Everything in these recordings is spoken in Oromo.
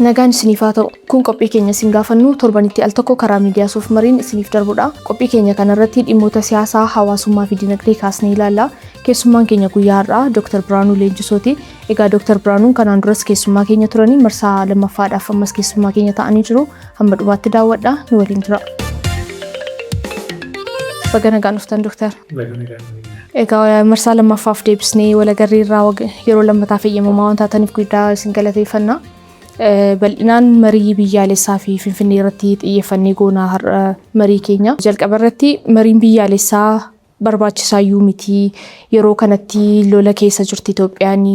Nagaan isiniif haa ta'u. Kun qophii keenya isin gaafannu torbanitti al tokko karaa miidiyaa Soof Mariin isiniif darbudha. Qophii keenya kanarratti dhimmoota siyaasaa, hawaasummaa fi dinagdee kaasnee ilaalla. Keessummaan keenya guyyaa har'aa Dr. Biraanuu Leenjisooti. Egaa Dr. Biraanuun kanaan duras keessummaa keenya turanii marsaa lammaffaadhaaf ammas keessummaa keenya ta'anii jiru. Hamma dhumaatti daawwadhaa nu waliin tura. Baga nagaan dhuftan Dr. Egaa marsaa lammaffaaf deebisnee walagarree irraa yeroo lammataaf eeyyamamaa waan taataniif guddaa isin galateeffanna. Bal'inaan marii biyyaalessaa fi Finfinnee irratti xiyyeeffannee goonaa har'a marii keenya. Jalqaba irratti mariin biyyaalessaa barbaachisaa miti. Yeroo kanatti lola keessa jirti Itoophiyaan,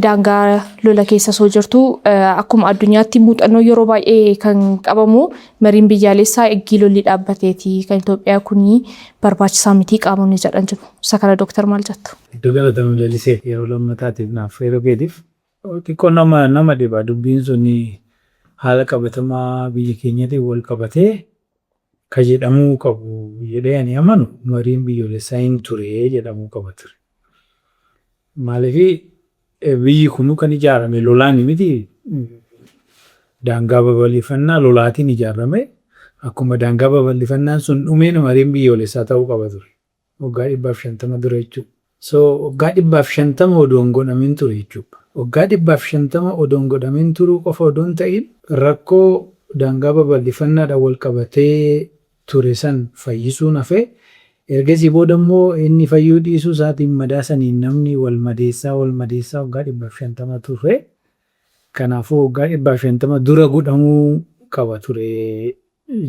daangaa lola keessa soo jirtu akkuma addunyaatti muuxannoo yeroo baay'ee kan qabamu mariin biyyaalessaa eggii lolli dhaabbateeti kan Itoophiyaa kuni barbaachisaa miti qaamonni jedhan jiru. Isa kana Dooktar maal jettu? Iddoo galatamu lalisee yeroo lammataatiif naaf yeroo geediif xiqqoo nama dhiba dubbiin sun haala qabatamaa biyya keenyaatiin wal qabatee kan jedhamuu qabu jedhee ani amanu mariin biyyoolessaa hin ture jedhamuu qaba ture. Maaliif biyyi kun kan ijaarame lolaan miti daangaa babal'ifannaa lolaatiin ijaarame akkuma daangaa babal'ifannaan sun dhumeen mariin biyyoolessaa ta'uu qaba ture. Waggaa 150 dura jechuudha. So waggaa 150 odoo hin godhamin ture jechuudha. Waggaa 150 odoo hin godhamin turuu qofa odoo hin ta'in rakkoo daangaa babal'ifannaadhaan wal qabatee ture san fayyisuun hafee ergasii booda immoo inni fayyuu dhiisuu isaatiin madaa saniin namni wal madeessaa waggaa 150 ture. Kanaafuu waggaa 150 dura godhamuu qaba ture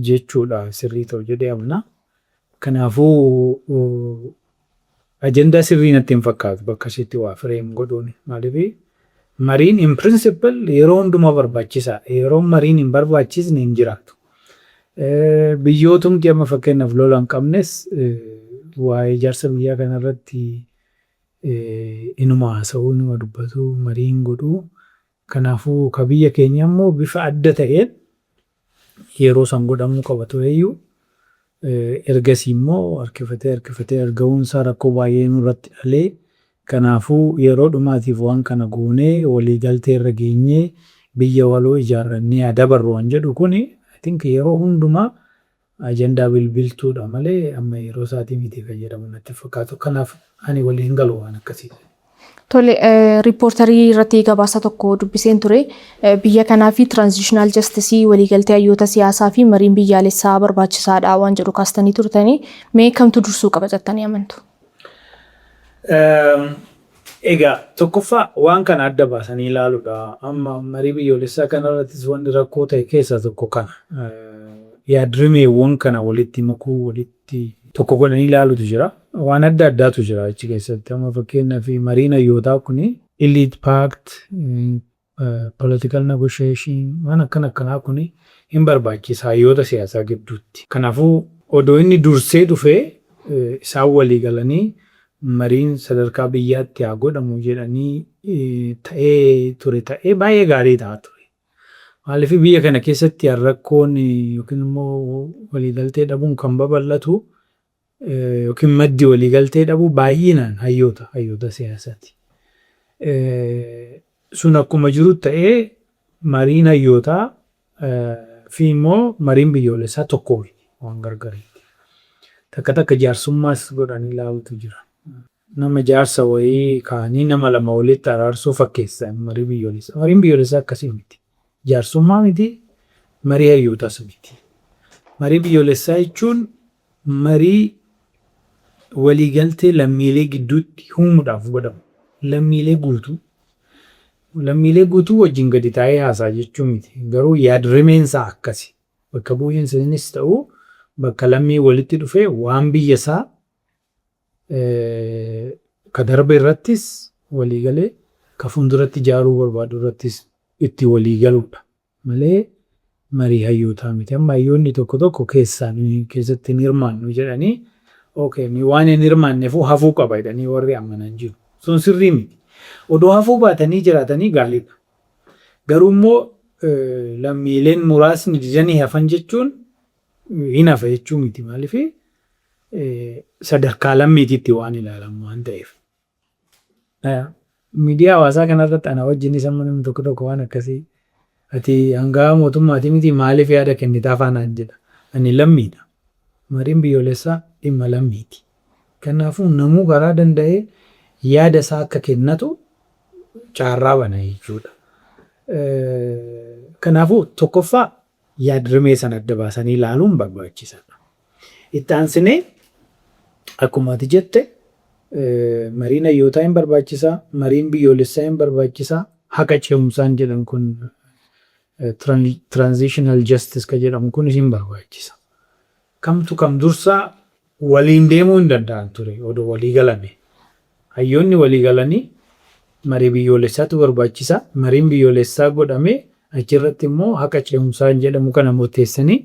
jechuudha sirrii ta'u jedhee amna. Kanaafuu ajandaa sirrii natti hin fakkaatu bakka isitti waa fireem godhuun maaliif mariin in principle yeroo hundumaa barbaachisaa yeroo mariin hin barbaachisne hin jiraatu. Biyyootumti amma fakkeenyaaf lola hin qabnes waa'ee ijaarsa biyyaa kanarratti inuma haasa'uu inuma dubbatu mariin godhuu. Kanaafuu ka biyya keenya immoo bifa adda ta'een yeroo san godhamuu qaba tureyyuu ergasii immoo harkifatee argamuunsaa rakkoo baay'ee nurratti dhalee. Kanaafuu yeroo dhumaatiif waan kana goonee waliigaltee irra geenyee biyya waloo ijaarrannee adabarru waan jedhu kuni I think yeroo hundumaa ajandaa bilbiltuudha malee amma yeroo isaatii miti fayyadamu natti fakkaatu. Kanaaf ani waliin galu waan akkasii. Tole riippoortarii irratti gabaasa tokko dubbiseen ture. Biyya kanaa fi tiraanzishinaal jastisii waliigaltee hayyoota siyaasaa fi mariin biyyaalessaa barbaachisaadha waan jedhu kaastanii turtanii mee kamtu dursuu qaba jettanii amantu? Egaa tokkoffaa waan kana adda baasanii ilaaluudha. Amma marii biyyoolessaa kanarrattis wanti rakkoo ta'e keessaa tokko kana. Yaadrimeewwan kana walitti makuu walitti tokko godhanii ilaalutu jira. Waan adda addaatu jira achi keessatti. Amma fakkeenyaaf mariin hayyootaa kuni elite pact, political negotiation waan akkanaa kuni hin barbaachisa hayyoota siyaasaa gidduutti. Kanaafuu odoo inni dursee dhufee isaan walii galanii mariin sadarkaa biyyaatti haa godhamu jedhanii ta'ee baay'ee gaarii ta'a ture. Maaliif biyya kana keessatti rakkoon yookiin immoo waliigaltee dhabuun kan babal'atu yookiin maddi waliigaltee dhabuu baay'inaan hayyoota siyaasaati. Sun akkuma jiru ta'ee mariin hayyootaa fi immoo mariin biyyoolessaa tokko waan gargari. Takka jaarsummaas godhanii ilaalutu jira. Nama jaarsa wayii kaanii nama lama walitti araarsuu fakkeessa marii biyyoolessaa. Mariin biyyoolessaa akkasii miti. Jaarsummaa miti, marii hayyootaas miti. Marii biyyoolessaa jechuun marii waliigaltee lammiilee gidduutti uumuudhaaf godhamu. Lammiilee guutuu wajjin gadi taa'ee haasaa jechuun miti. Garuu yaadrimeensaa akkasi. Bakka bu'iinsa innis ta'uu bakka lammii walitti dhufee waan biyya isaa ka darbe irrattis waliigalee ka fuulduratti ijaaruu barbaadu irrattis itti waliigaluudha. Malee marii hayyootaa miti. Amma hayyoonni tokko keessatti hin hirmaannu jedhanii waan hin hirmaanneefuu hafuu qaba jedhanii warri amanan jiru. Sun sirrii miti. Odoo hafuu baatanii jiraatanii gaariidha. Garuu immoo lammiileen muraasni didanii hafan jechuun hin hafa jechuu miti. Maaliif sadarkaa lammiitiitti waan ilaalamu waan ta'eef. Miidiyaa hawaasaa kanarratti ana wajjin isa namni tokko waan akkasii ati hangaa mootummaatii miti maaliif yaada kennitaa faanaan jedha. Ani lammiidha. Mariin biyyoolessaa dhimma lammiiti. Kanaafuu namuu karaa danda'ee yaada isaa akka kennatu carraa bana jechuudha. Kanaafuu tokkoffaa yaadrimee sana adda baasanii ilaaluun barbaachisaadha. Itti aansinee akkuma ati jette mariin hayyootaa hin barbaachisaa, mariin biyyoolessaa hin barbaachisaa, haqa ce'umsaan jedhan kun transitional justice ka jedhamu kun hin barbaachisa. Kamtu kam dursaa waliin deemuu hin danda'an ture odoo walii galame. Hayyoonni walii galanii marii biyyoolessaatu barbaachisa. Mariin biyyoolessaa godhamee achirratti immoo haqa ce'umsaan jedhamu kana murteessanii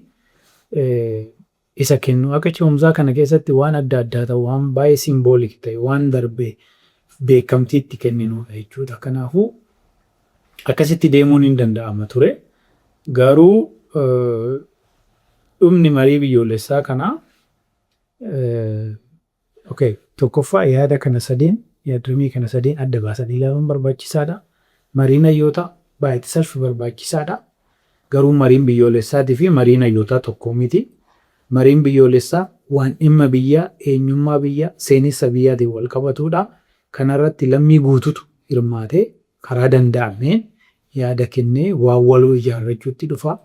isa kennu. Haqa ce'umsaa kana keessatti waan adda addaa ta'u, waan baay'ee simboolik ta'e, waan darbee beekamtiitti kenninudha jechuudha. Kanaafuu akkasitti deemuun hin danda'ama ture. Garuu dhumni marii biyyoolessaa kanaa tokkoffaa yaada kana sadeen yaadrimee kana sadeen adda baasanii ilaaluun barbaachisaadha. Mariin hayyootaa baay'ee salphi barbaachisaadha. Garuu mariin biyyoolessaatii fi mariin hayyootaa tokko miti. Mariin biyyoolessaa waan dhimma biyyaa, eenyummaa biyyaa, seenessa biyyaatiin wal qabatudha. Kanarratti lammii guututu hirmaatee karaa danda'ameen yaada kennee waan waloo ijaarrachuutti dhufa.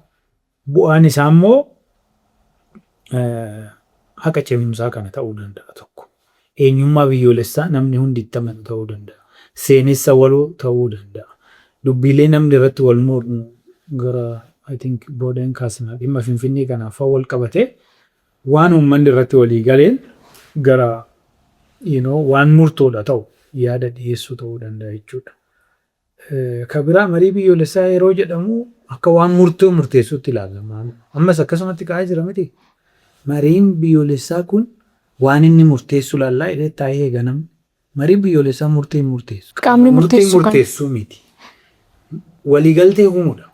Bu'aan isaa immoo haqa ce'umsaa kana ta'uu danda'a tokko. Eenyummaa biyyoolessaa namni hundi itti amanu ta'uu danda'a. Seenessa waloo ta'uu danda'a. Dubbiilee namni irratti wal mormu gara I think boodeen kaasnaa dhimma Finfinnee kanaaf wal qabatee waan uummanni irratti walii galeen gara waan murtoodha ta'u yaada dhiyeessuu ta'uu danda'a jechuudha. Kabiraa marii biyyoolessaa yeroo jedhamu akka waan murteessuutti ilaalama. Ammas akkasumatti ka'aa jira miti. Mariin biyyoolessaa kun waan inni murteessu laallaa jedhee taa'ee eeganam. Mariin biyyoolessaa murtee murteessu. Qaamni murteessuu miti. Waliigaltee uumuudha.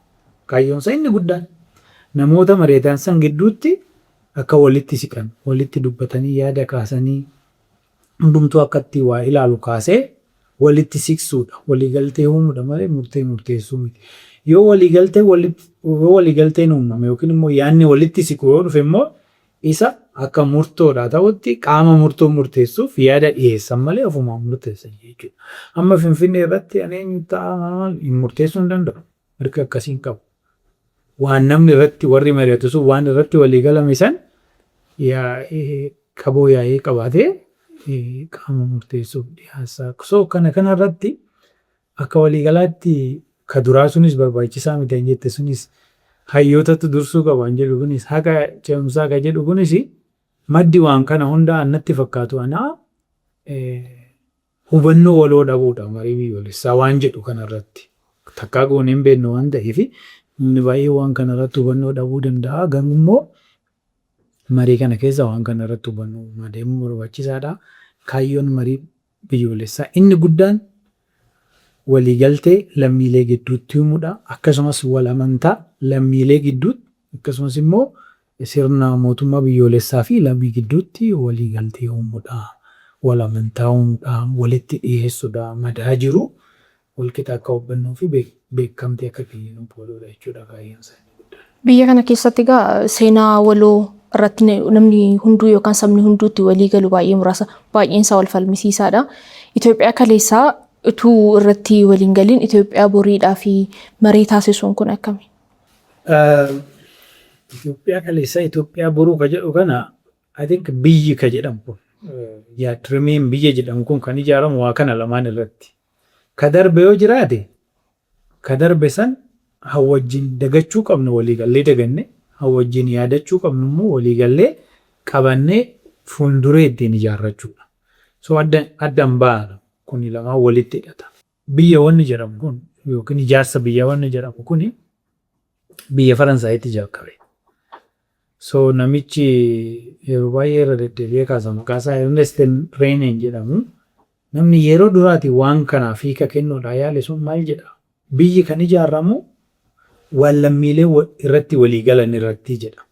Kaayyoon isaa inni guddaan namoota mareetaan san gidduutti akka walitti siqan, walitti dubbatanii yaada kaasanii hundumtuu akkatti waa ilaalu kaasee walitti siqsuudha. Waliigaltee uumuudha malee murtee murteessuu miti. Yoo waliigalteen uumame yookiin immoo yaadni walitti siqu yoo dhufe immoo isa akka murtoodha ta'utti qaama murtoo murteessuuf yaada dhiyeessan malee ofumaan murteessan jechuudha. Amma Finfinnee irratti eenyu ta'a murteessuu hin danda'u. Mirga akkasiin qabu. Waan namni irratti warri mari'atu sun waan irratti walii galame san qaboo yaa'ee qabaatee qaama murteessuuf dhiyaasa. So kanarratti akka waliigalaatti ka duraa sunis barbaachisaa miti hin jette sunis hayyootatu dursuu qaban jedhu kunis haqa ce'umsaa ka jedhu kunis maddi waan kana hundaa natti fakkaatu anaa hubannoo waloo dhabuudha marii biyyoolessaa waan jedhu kanarratti. Takkaa goonee hin beeknu waan ta'eef namni baay'ee waan kanarratti hubannoo dhabuu danda'a. Garuu immoo marii kana keessa waan kanarratti hubannoo deemuu barbaachisaadha. Kaayyoon marii biyyoolessaa inni guddaan waliigaltee lammiilee gidduutti uumuudha. Akkasumas wal amantaa lammiilee gidduutti akkasumas immoo sirna mootummaa biyyoolessaa fi lammii gidduutti waliigaltee uumuudha. Wal amantaa uumuudha. Walitti dhiyeessuudha. Madaa jiru. Walqixa akka hubannoo fi beekamtii akka kennu boodudha jechuudha kaayyoon isaa. Biyya kana keessatti egaa seenaa waloo irratti namni hunduu yookaan sabni hunduutti walii galu baay'ee muraasa baay'een isaa wal falmisiisaadha. Itoophiyaa kaleessaa utuu irratti waliin galiin Itoophiyaa boriidhaa fi marii taasisuun kun akkami? Itoophiyaa kaleessaa Itoophiyaa boruu ka jedhu kana I think biyyi ka jedhamu kun yaadrimeen biyya jedhamu kun kan ijaaramu waa kana lamaan irratti. Ka darbe yoo jiraate ka darbe san hawwajjin dagachuu qabnu waliigallee daganne hawwajjin yaadachuu qabnu immoo waliigallee qabannee fuulduree ittiin ijaarrachuudha. So addaan baana kun lamaan walitti hidhata. Biyya wanni jedhamu kun yookiin ijaarsa biyya wanni jedhamu kun biyya Faransaayitti jalqabe. So namichi yeroo baay'ee irra deddeebi'ee kaasa maqaa isaa Ernest Renan jedhamu. Namni yeroo duraati waan kanaaf hiika kennuudha yaale sun maal jedha? Biyyi kan ijaaramu waan lammiilee irratti walii galan irratti jedha.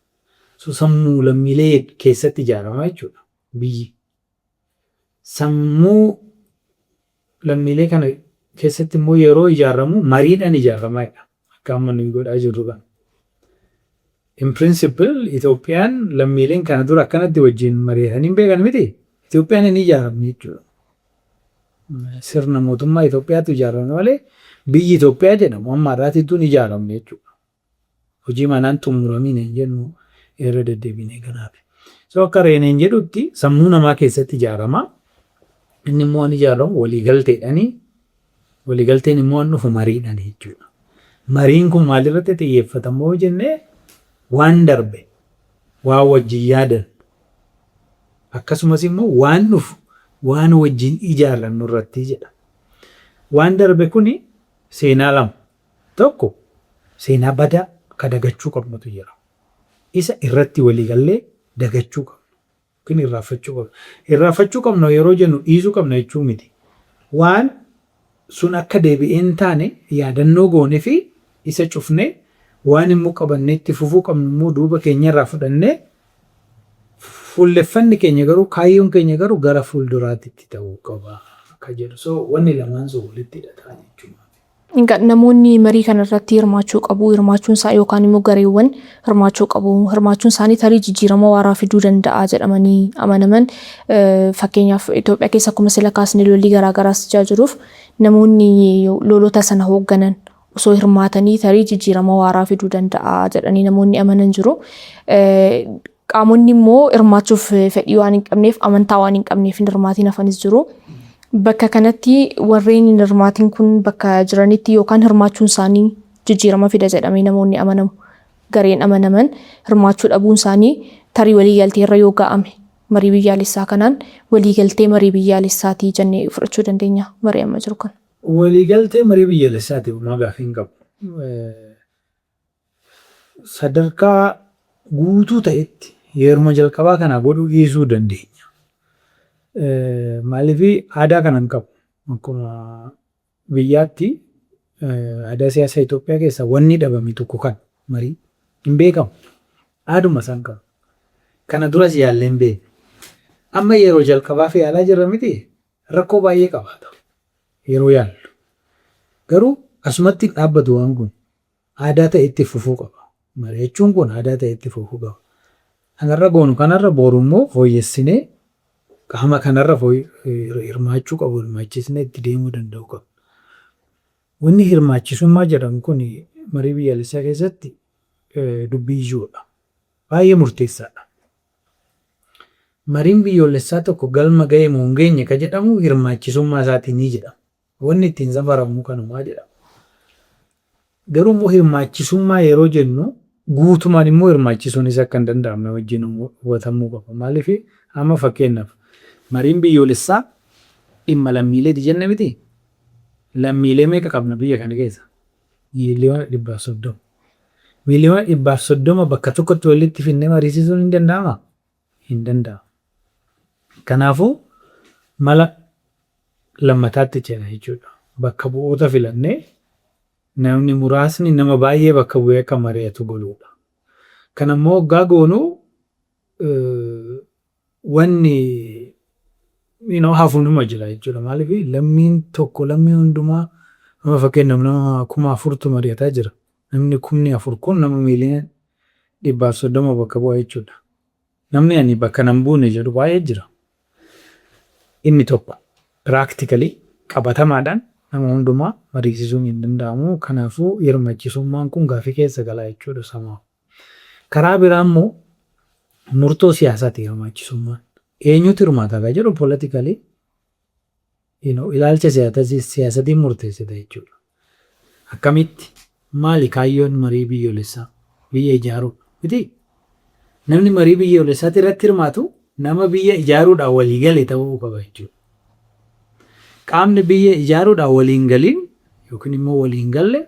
So sammuu lammiilee keessatti ijaarama jechuudha biyyi. Sammuu lammiilee kana keessatti immoo yeroo ijaaramu mariidhaan ijaarama jedha. qaama nuyi godhaa jirru kan. In principle Itoophiyaan lammiileen kana dura akkanatti wajjin mari'atanii hin beekan miti. Itoophiyaan hin ijaaramne jechuudha. Sirna mootummaa Itoophiyaatu ijaaramne malee biyyi Itoophiyaa jedhamu amma har'aatittuu hin ijaaramne jechuudha. Hojii manaan xumuramiin hin jennu irra deddeebinee kanaaf. So akka reeneen jedhutti sammuu namaa keessatti ijaarama. Inni immoo waan ijaaramu waliigalteedhaanii. Waliigalteen immoo waan dhufu mariidhaan jechuudha. Mariin kun maalirratti xiyyeeffatamoo jennee waan darbe, waan wajjin yaadan, akkasumas immoo waan dhufu, waan wajjin ijaarannu irratti jedha. Waan darbe kuni seenaa lama. Tokko seenaa badaa ka dagachuu qabnutu jira. Isa irratti waliigallee dagachuu qabnu. Kun irraanfachuu qabnu. Irraanfachuu qabnu yeroo jennu dhiisuu qabna jechuu miti. Waan sun akka deebi'ee hin taane yaadannoo goonee fi isa cufnee waan immoo qabannee itti fufuu qabnu immoo duuba keenya irraa fudhannee fuulleffanni keenya garuu kaayyoon keenya garuu gara fuulduraatti ta'uu qaba akka jedhu. So wanni lamaan sun walitti hidhataa jechuudha. Namoonni marii kanarratti hirmaachuu qabu. Hirmaachuun isaa yookaan immoo gareewwan hirmaachuu qabu. Hirmaachuun isaanii tarii jijjiirama waaraa fiduu danda'a jedhamanii amanaman. Fakkeenyaaf Itoophiyaa keessa akkuma sila kaasne lolli garaagaraas jiruuf namoonni lolota sana hoogganan osoo hirmaatanii tarii jijjiirama waaraa fiduu danda'a jedhanii namoonni amanan jiru. Qaamonni immoo hirmaachuuf fedhii waan hin qabneef amantaa waan hin qabneef hin hirmaatiin hafanis jiru. Bakka kanatti warreen hin hirmaatiin kun bakka jiranitti yookaan hirmaachuun isaanii jijjiirama fida jedhamee namoonni amanamu. Gareen amanaman hirmaachuu dhabuun isaanii tarii waliigaltee irra yoo ga'ame marii biyyaalessaa kanaan waliigaltee marii biyyaalessaatii jennee fudhachuu dandeenya marii amma jiru kan. Waliigaltee marii biyyaalessaati uumaa gaafii hin qabu. Sadarkaa guutuu ta'etti yeruma jalqabaa kana godhuu dhiisuu dandeenya. Maaliifii aadaa kana hin qabu. Akkuma biyyaatti aadaa siyaasa Itoophiyaa keessa wanni dhabame tokko kan marii hin beekamu. Aaduma isaan qabu. Kana duras yaallee hin beekne. Amma yeroo jalqabaa fi yaalaa jirra miti rakkoo baay'ee qabaata. Yeroo yaallu. Garuu asumatti dhaabbatu waan kun aadaa ta'e itti fufuu qaba. Mari'achuun kun aadaa ta'e itti fufuu qaba. Kanarra goonu kanarra boru immoo fooyyessinee qaama kanarra hirmaachuu qabu hirmaachisnee itti deemuu danda'u qabu. Wanni hirmaachisummaa jedhamu kun marii biyyaalessaa keessatti dubbii ijoodha. Baay'ee murteessaadha. Mariin biyyoolessaa tokko galma ga'ee moo hin geenye ka jedhamu hirmaachisummaa isaatiin ni jedhama. Wanni ittiin safaramu kanumaa jedhama. Garuu immoo hirmaachisummaa yeroo jennu guutumaan immoo hirmaachisuun isa akka hin danda'amne wajjin hubatamuu qaba. Maaliif amma fakkeenyaaf mariin biyyoolessaa dhimma lammiileeti jenne miti. Lammiilee meeqa qabna biyya kana keessa? Miiliyoona 130. Miiliyoona 130 bakka tokkotti walitti finnee mariisisuun hin danda'amaa? Hin danda'amu. Kanaafuu mala lammataatti ceena jechuudha. Bakka bu'oota filannee namni muraasni nama baay'ee bakka bu'ee akka mari'atu godhuudha. Kana immoo waggaa goonuu wanni hafuunuma jira jechuudha. Maaliif lammiin tokko lammii hundumaa nama fakkeenyaaf nama 4,000 mari'ataa jira. Namni 4,000 kun nama miiliyoona 130 bakka bu'aa jechuudha. Namni ani bakka nan buune jedhu baay'ee jira. Inni tokko piraaktikalii qabatamaadhaan nama hundumaa mariisisuun hin danda'amu. Kanaafuu hirmaachisummaan kun gaafii keessa galaa jechuudha samaa. Karaa biraa immoo murtoo siyaasaati hirmaachisummaan. Eenyutu hirmaata kan jedhu poolitikalii ilaalcha siyaasatiin murteessita jechuudha. Akkamitti maali kaayyoon marii biyyoolessaa biyya ijaaruudha miti. Namni marii biyyoolessaatti irratti hirmaatu nama biyya ijaaruudhaan walii gale ta'uu qaba jechuudha. Qaamni biyya ijaaruudhaan waliin galiin yookiin immoo waliin galle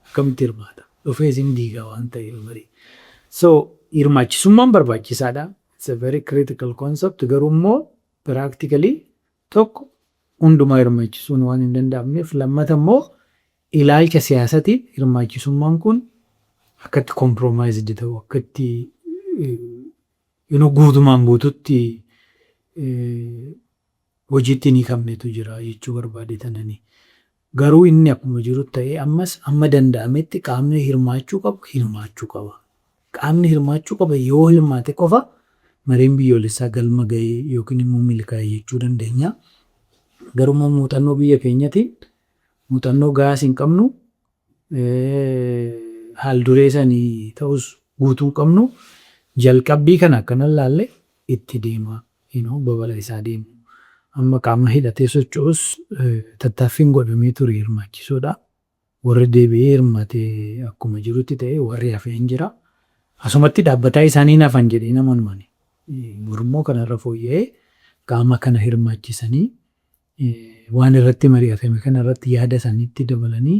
akkamitti hirmaata? Dhufee isin diigaa waan ta'eef marii. So hirmaachisummaan barbaachisaadha. It's a very critical concept. Garuu immoo practically tokko hundumaa hirmaachisuun waan hin danda'amneef lammata immoo ilaalcha siyaasatiin hirmaachisummaan kun akkatti compromised ta'u akkatti guutumaan guututti hojiitti ni qabnetu jira jechuu barbaade tananii. Garuu inni akkuma jiru ta'ee ammas amma danda'ametti qaamni hirmaachuu qaba. Qaamni hirmaachuu qaba yoo hirmaate qofa mareen biyyoolessaa galma gahee yookiin immoo milkaa'e jechuu dandeenya. Garuu muuxannoo biyya keenyatiin muuxannoo gahaas hin qabnu haal duree sanii ta'us guutuu hin qabnu jalqabbii kana akkana ilaalle itti deema babala isaa deemu. Amma qaama hidhatee socho'us tattaaffiin godhamee ture hirmaachisuudha. Warri deebi'ee hirmaatee akkuma jirutti ta'e warri hafee hin jira. Asumatti dhaabbataa isaanii hafan jedhee nama himani. Mormoo kanarra fooyya'ee qaama kana hirmaachisanii waan irratti mari'atame kanarratti yaada isaaniitti dabalanii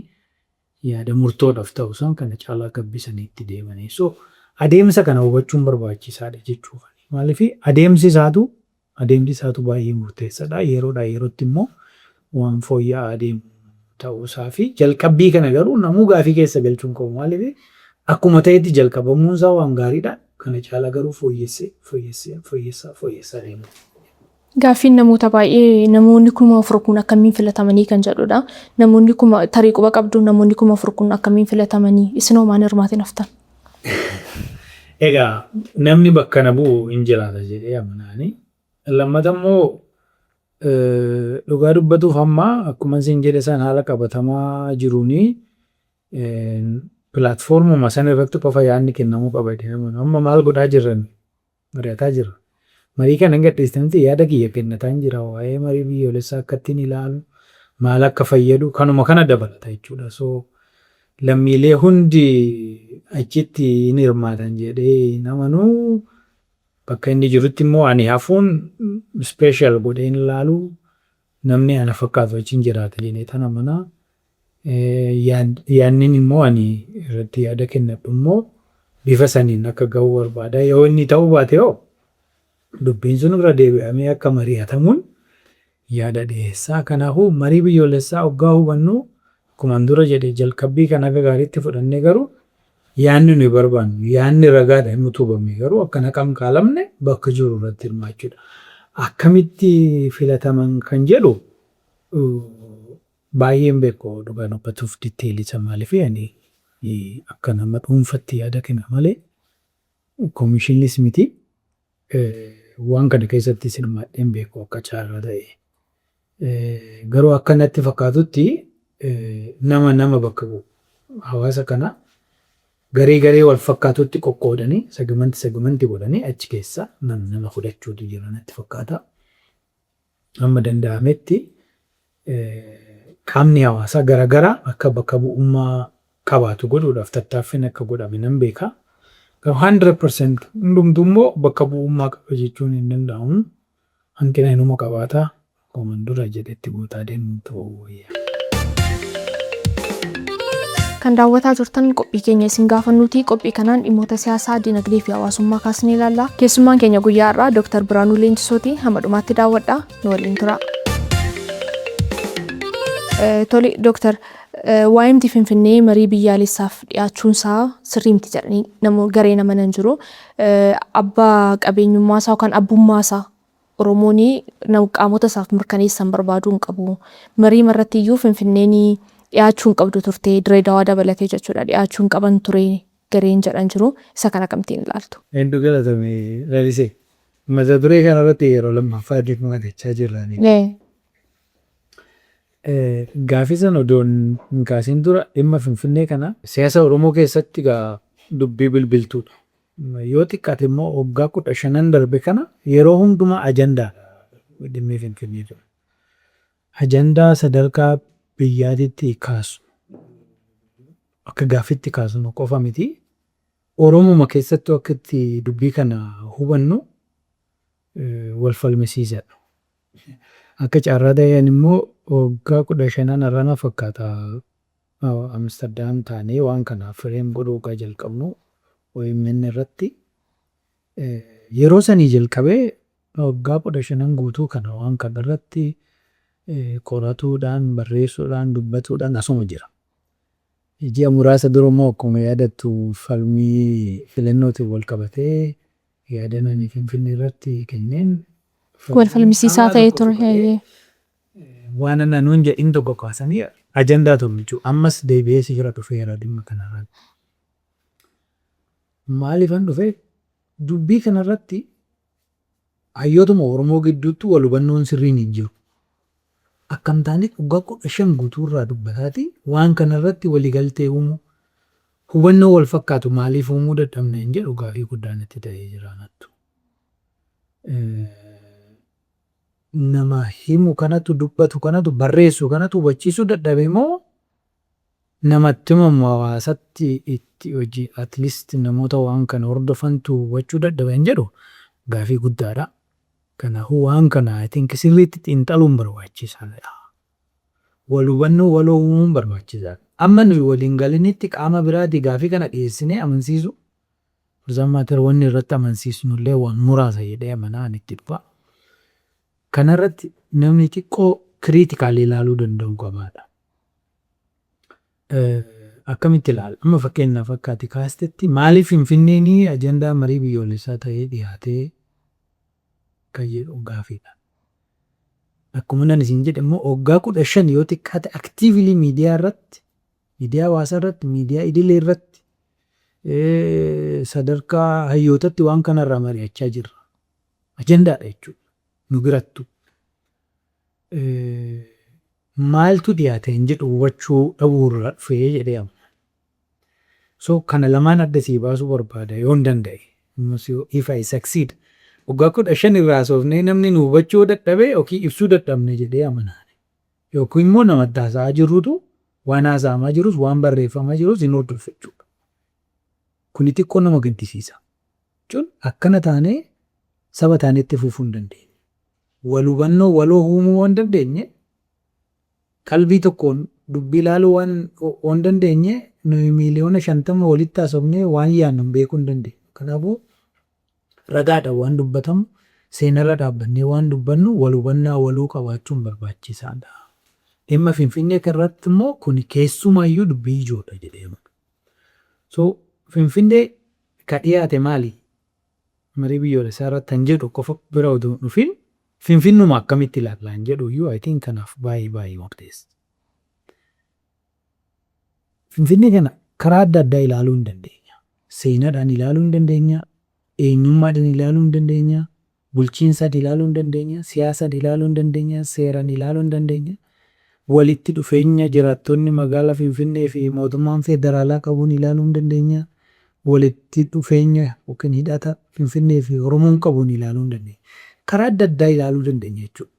yaada murtoodhaaf ta'u san kana caalaa gabbisanii itti deemanii. So adeemsa kana hubachuun barbaachisaadha jechuudha. Maaliif adeemsi isaatu baay'ee murteessaadha. Yeroodhaa yerootti immoo waan fooyya'aa adeemu ta'uusaa fi jalqabbii kana garuu namuu gaafii keessa galchuun qabu. Maaliif akkuma ta'etti jalqabamuun isaa waan gaariidha. Kana caalaa garuu fooyyessaa deemu. Gaaffiin namoota baay'ee namoonni 1000 kun akkamiin filatamanii kan jedhudha. Namoonni 1000 tarii quba qabdu namoonni 1000 kun akkamiin filatamanii isinoo maan hirmaatiin haftan? Egaa namni bakka na bu'u hin jiraata jedhee amanaani. Lammata immoo dhugaa dubbatuuf amma akkuma isin jedhe san haala qabatamaa jiruuni pilaatfoormuma sana irratti qofa yaadni kennamuu qaba. Amma maal godhaa jirran mari'ataa jirra. Marii kana gadhiistanitti yaada kiyya kennataa hin jira. Waa'ee marii biyyoolessaa akka ittiin ilaalu maal akka fayyadu kanuma kana dabalata jechuudha. So lammiilee hundi achitti hin hirmaatan jedhee namanuu bakka inni jirutti immoo ani hafuun ispeeshal godhee hin ilaalu namni ana fakkaatu achiin jiraata jedhee tana mana yaadniin immoo ani irratti yaada kennadhu immoo bifa saniin akka gahuu barbaada. Yoo inni ta'uu baate hoo dubbiin sun irra deebi'amee akka mari'atamuun yaada dhiyeessaa. Kanaafuu marii biyyoolessaa hoggaa hubannu akkuma dura jedhee jalqabbii kan akka gaariitti fudhannee garuu yaadni nuyi barbaannu yaadni ragaadha hin utubamne garuu akka naqam kaalamne bakka jiru irratti hirmaachuudha. Akkamitti filataman kan jedhu baay'een beeku dhugaa dubbatuuf ditteelisa maaliif akka nama dhuunfatti yaada kenna malee koomishinis miti. Waan kana keessatti hirmaadheen beeku akka caarraa ta'e garuu akka natti fakkaatutti nama bakka bu'u hawaasa kana garee wal fakkaatutti qoqqoodanii segimanti godhanii achi keessa nama fudhachuutu jira natti fakkaata. Amma danda'ametti qaamni hawaasaa garaagaraa akka bakka bu'ummaa qabaatu godhuudhaaf tattaaffiin akka godhame nan beeka. 100% hundumtuu immoo bakka bu'ummaa qaba jechuun hin danda'amu. Hanqina inuma qabaata. Akkuma dura jedhetti guutaa deemu ta'uu wayya. Kan daawwataa jirtan qophii keenya isin gaafannuuti. Qophii kanaan dhimmoota siyaasaa, dinagdee fi hawaasummaa kaasnee ilaalla. Keessummaan keenya guyyaa irraa Dr. Biraanuu Leenjisooti. Hamma dhumaatti daawwadhaa. Nu waliin tura. Tole Dr. Waa'imti Finfinnee marii biyyaalessaaf dhiyaachuunsaa sirrii miti jedhanii garee nama nan jiru. Abbaa qabeenyummaasaa yookaan abbummaasaa Oromoon qaamota isaaf mirkaneessan barbaaduu hin qabu. Marii marratti iyyuu Finfinneen dhiyaachuu hin qabdu turte Direedawaa dabalatee jechuudha. Dhiyaachuu hin qaban ture gareen jedhan jiru. Isa kana akkamiin ilaaltu? Hedduu galatame lalisee. Mata duree kanarratti yeroo lammaffaa dhimmachaa jirrani. Gaafii sana odoon hin kaasiin dura dhimma Finfinnee kana siyaasa Oromoo keessatti dubbii bilbiltuudha. Yoo xiqqaate immoo waggaa 15 darbe kana yeroo hundumaa ajandaadha dhimmi Finfinnee ture. Ajandaa sadarkaa biyyaatitti kaasu akka gaafitti kaasnu qofa miti. Oromuma keessattuu akka itti dubbii kana hubannu wal falmisiisadha. Akka carraa ta'een immoo waggaa 15 irrana fakkaata Amsterdam taanee waan kanaaf fireem godhuu jalqabnu OMN irratti yeroo sanii jalqabee waggaa 15 guutuu kana waan kana irratti qoratuudhaan barreessuudhaan dubbatuudhaan asuma jira. Ji'a muraasa dura immoo akkuma yaadattu falmii filannootiin wal qabatee yaada nani Finfinnee irratti kenneen wal falmisiisaa ta'ee ture. Waan naannoon jedhin tokko kaasanii ajandaa tokko ammas deebi'ee si jira dhufeera dhimma kanarratti. Maaliifan dhufe dubbii kanarratti hayyootuma Oromoo gidduutti wal hubannoon sirriin hin jiru. Akkamtaaniif waggaa 15 guutuurraa dubbataati waan kanarratti waliigaltee uumuu hubannoo wal fakkaatu maaliif uumuu dadhabne hin jedhu gaaffii guddaan itti ta'ee jiraanattu. Nama himu kanatu dubbatu kanatu barreessu kanatu hubachiisuu dadhabe moo namatti himamu hawaasatti itti hojii at least namoota waan kana hordofantu hubachuu dadhabe hin jedhu gaaffii guddaadha. Kanaafuu waan kana I think sirriitti xiinxaluun barbaachisaadha. Wal hubannoo waloo uumuun barbaachisaadha. Amma nuyi waliin galinitti qaama biraatti gaaffii kana dhiyeessinee amansiisu. Zammatar wanni irratti amansiisnullee waan muraasa jedhee amanaan itti dhufa. Kanarratti namni xiqqoo kiriitikaalii ilaaluu danda'u qabaadha. Akkamitti ilaala? Amma fakkeenyaaf fakkaati kaastetti maaliif Finfinneen ajandaa marii biyyoolessaa ta'ee dhiyaatee kan jedhu gaaffiidha. Akkuma nan isin jedhe immoo waggaa 15 yoo xiqqaate aktiivili miidiyaa irratti, miidiyaa hawaasaa irratti, miidiyaa idilee irratti sadarkaa hayyootatti waan kanarraa mari'achaa jirra. Ajandaadha jechuudha. Nu birattu. Maaltu dhiyaate hin jedhu hubachuu dhabuurra dhufee jedhee amma. So kana lamaan adda sii baasuu barbaada yoo hin danda'e. If I succeed. Waggaa 15 irraa soofnee namni nu hubachuu dadhabe yookiin ibsuu dadhabne jedhee amanaan. Yookiin immoo namatti haasa'aa jirrutu waan haasa'amaa jirus waan barreeffamaa jirus hin hordofu jechuudha. Kuni xiqqoo nama gaddisiisa. Jechuun akkana taanee saba taanetti fufuu hin dandeenye. Wal hubannoo waloo uumuu waan dandeenye qalbii tokkoon dubbii ilaaluu waan dandeenye nuyi miiliyoona 50 walitti haasofnee waan yaadnu beekuu hin dandeenye. Kanaafuu ragaadha waan dubbatamu seenarra dhaabbannee waan dubbannu wal hubannaa waloo qabaachuun barbaachisaadha. Dhimma Finfinnee kanarratti immoo kuni keessumaayyuu dubbii ijoodha jedheema. So Finfinnee ka dhiyaate maali? Marii biyyoolessaa irratti kan jedhu qofa bira oduu dhufin Finfinnuma akkamitti ilaallaa hin jedhu iyyuu I think kanaaf baay'ee murteessa. Finfinnee kana karaa adda addaa ilaaluu hin dandeenya. Seenaadhaan ilaaluu hin dandeenya. Eenyummaadhaan ilaaluu hin dandeenya. Bulchiinsaan ilaaluu hin dandeenya. Siyaasaan ilaaluu hin dandeenya. Seeraan ilaaluu hin dandeenya. Walitti dhufeenya jiraattonni magaalaa Finfinnee fi mootummaan federaalaa qabuun ilaaluu hin dandeenya. Walitti dhufeenya yookiin hidhata Finfinnee fi Oromoon qabuun ilaaluu hin dandeenya. Karaa adda addaa ilaaluu dandeenya jechuudha.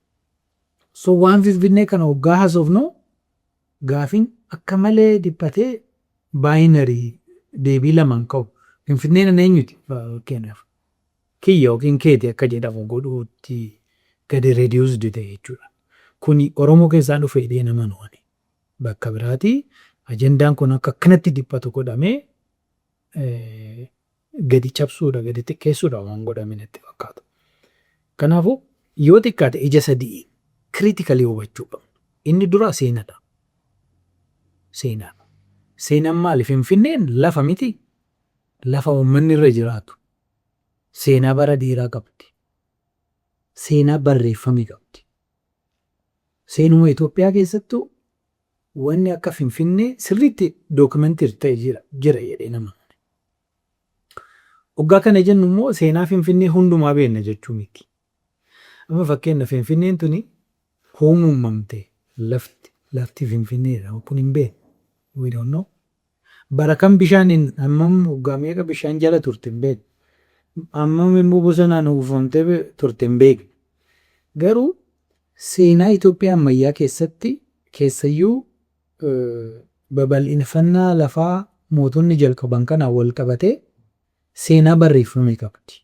So waan Finfinnee kana waggaa haasofnu gaaffiin akka malee dhiphatee baayinarii deebii lamaan qabu. Finfinneen eenyuti? Fakkeenyaaf kiyya yookiin keeti akka jedhamu godhuutti gadi reediyoosdi ta'e jechuudha. Kuni Oromoo keessaa dhufee dhee nama nuwani. Bakka biraati ajandaan kun akka kanatti dhiphatu godhamee gadi cabsuudha, gadi xiqqeessuudha waan godhame natti fakkaatu. Kanaafuu yoo xiqqaate ija sadii kiriitikalii hubachuu qabna. Inni dura seenadha. Seenaadha. Seenaan maali? Finfinneen lafa miti. Lafa uummanni irra jiraatu. Seenaa bara dheeraa qabdi. Seenaa barreeffamii qabdi. Seenuma Itoophiyaa keessattuu wanni akka Finfinnee sirriitti dookumentii ta'e jira jedhee nama. Waggaa kana jennu immoo seenaa Finfinnee hundumaa beekna jechuu miti. Amma fakkeenya Finfinneen tuni uumamte lafti Finfinneedha. Kun hin beekne. We don't know. Bara kam bishaaniin hammam waggaa meeqa bishaan jala turte hin beekne. Hammam immoo bosonaan uwwifamtee turte hin beekne. Garuu seenaa Itoophiyaa ammayyaa keessatti keessayyuu babal'ifannaa lafaa mootonni jalqaban kanaan wal qabatee seenaa barreeffame qabdi.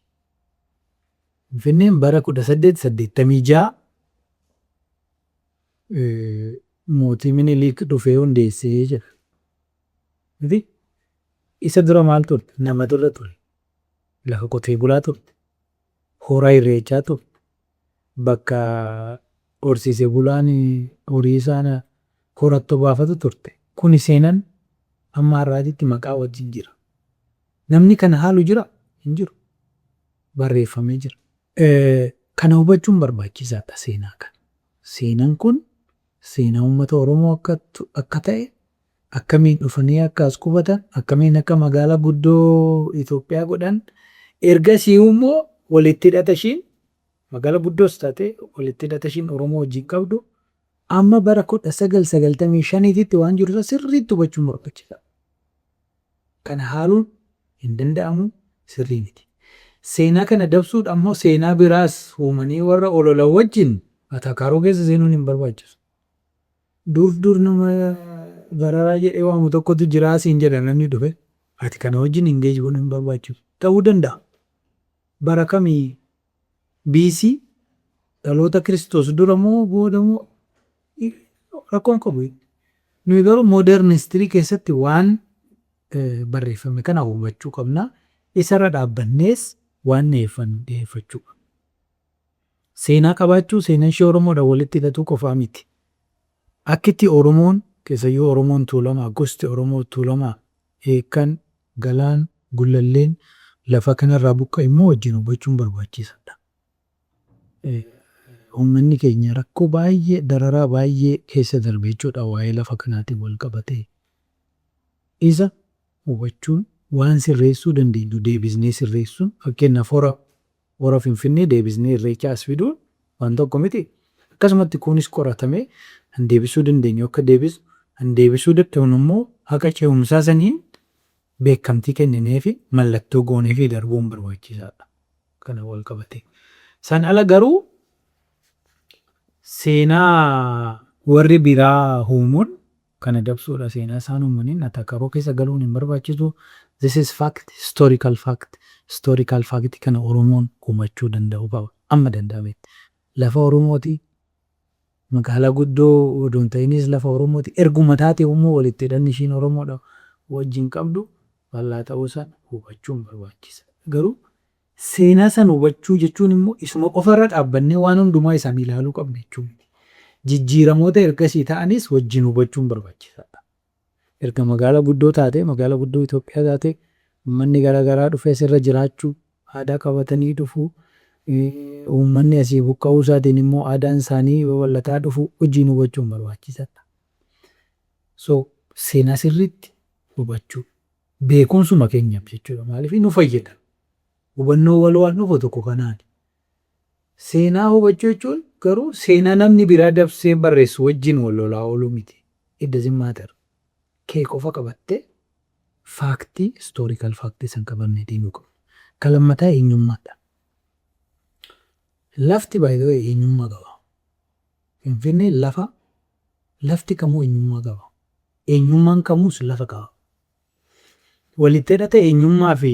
Finfinneen bara 1886 mootii Minilik dhufee hundeessee jira. Isa dura maal turte? Nama dura ture. Lafa qotee bulaa turte. Horaa irreechaa turte. Bakka horsiisee bulaan horii isaan horatto baafatu turte. Kuni seenaan amma har'aatitti maqaa wajjin jira. Namni kana haalu jira? Hin jiru. Barreeffamee jira. Kana hubachuun barbaachisaadha seenaa kana. Seenaan kun seenaa uummata Oromoo akka ta'e akkamiin dhufanii akka as qubatan akkamiin akka magaalaa guddoo Itoophiyaa godhan ergasii immoo walitti hidhata ishiin magaalaa guddoos taate walitti hidhata ishiin Oromoo wajjin qabdu amma bara 1995tti waan jiru sirriitti hubachuun barbaachisaadha. Kana haaluun hin danda'amu sirrii miti. Seenaa kana dabsuudha ammoo seenaa biraas uumanii warra olola wajjin atakaaroo keessa seenuun hin barbaachisu. Dur nama bararaa jedhee waamu tokkotu jira siin jedha namni dhufe ati kana wajjin hingeejibuun hin barbaachisu. Ta'uu danda'a. Bara kamii BC dhaloota Kiristoos dura moo booda moo rakkoon qabu. Nuyi garuu modern history keessatti waan barreeffame kana hubachuu qabna. Isarra dhaabbannees waan dhiyeeffachuu qabna. Seenaa qabaachuu seenaan ishee Oromoodha walitti hidhatuu qofaa miti. Akkitti Oromoon keessayyuu Oromoon Tuulamaa gosti Oromoo Tuulamaa Eekkan Galaan Gullalleen lafa kanarraa buqqa'e immoo wajjin hubachuun barbaachisaadha. Uummanni keenya rakkoo baay'ee dararaa baay'ee keessa darbe jechuudha waa'ee lafa kanaatiin wal qabatee. Isa hubachuun waan sirreessuu dandeenyu deebisnee sirreessuun fakkeenyaaf hora Finfinnee deebisnee irreecha as fiduun waan tokko miti. Akkasumatti kunis qoratamee kan deebisuu dandeenyu akka deebisu kan deebisuu danda'uun immoo haqa ce'umsaa saniin beekamtii kenninee fi mallattoo goonee fi darbuun barbaachisaadha. Kana wal qabatee. San ala garuu seenaa warri biraa uumuun kana dabsuudha seenaa isaan uumaniin atakaroo keessa galuun hin barbaachisu. This is fact, historical fact. Historical fact kana Oromoon uumachuu danda'u qaba. Amma danda'ametti. Lafa Oromooti. Magaalaa guddoo odoo hin ta'inis lafa Oromooti. Erguma taate immoo walitti hidhanni ishiin Oromoodha wajjin qabdu bal'aa ta'uu sana hubachuun barbaachisa. Garuu seenaa sana hubachuu jechuun immoo isuma qofarra dhaabbannee waan hundumaa isaanii ilaaluu qabna jechuudha. Jijjiiramoota ergasii ta'anis wajjin hubachuun barbaachisaadha. Erga magaalaa guddoo taate magaalaa guddoo Itoophiyaa taate uummanni garaagaraa dhufee asirra jiraachuu aadaa qabatanii dhufuu uummanni asii buqqa'uu isaatiin immoo aadaan isaanii babal'ataa dhufuu wajjin hubachuun barbaachisaadha. So seenaa sirriitti hubachuu beekumsuma keenyaaf jechuudha maaliif nu fayyada. Hubannoo walwaan dhufu tokko kanaani. Seenaa hubachuu jechuun garuu seenaa namni biraa dabsee barreessu wajjin wal lolaa ooluu miti. It doesn't matter. Kee qofa qabattee faaktii historical faaktii san qabannee deemuu qabna. Kalammataa eenyummaadha. Lafti baay'ee eenyummaa qaba. Finfinnee lafti kamuu eenyummaa qaba. Eenyummaan kamuus lafa qaba. Walitti hidhata eenyummaa fi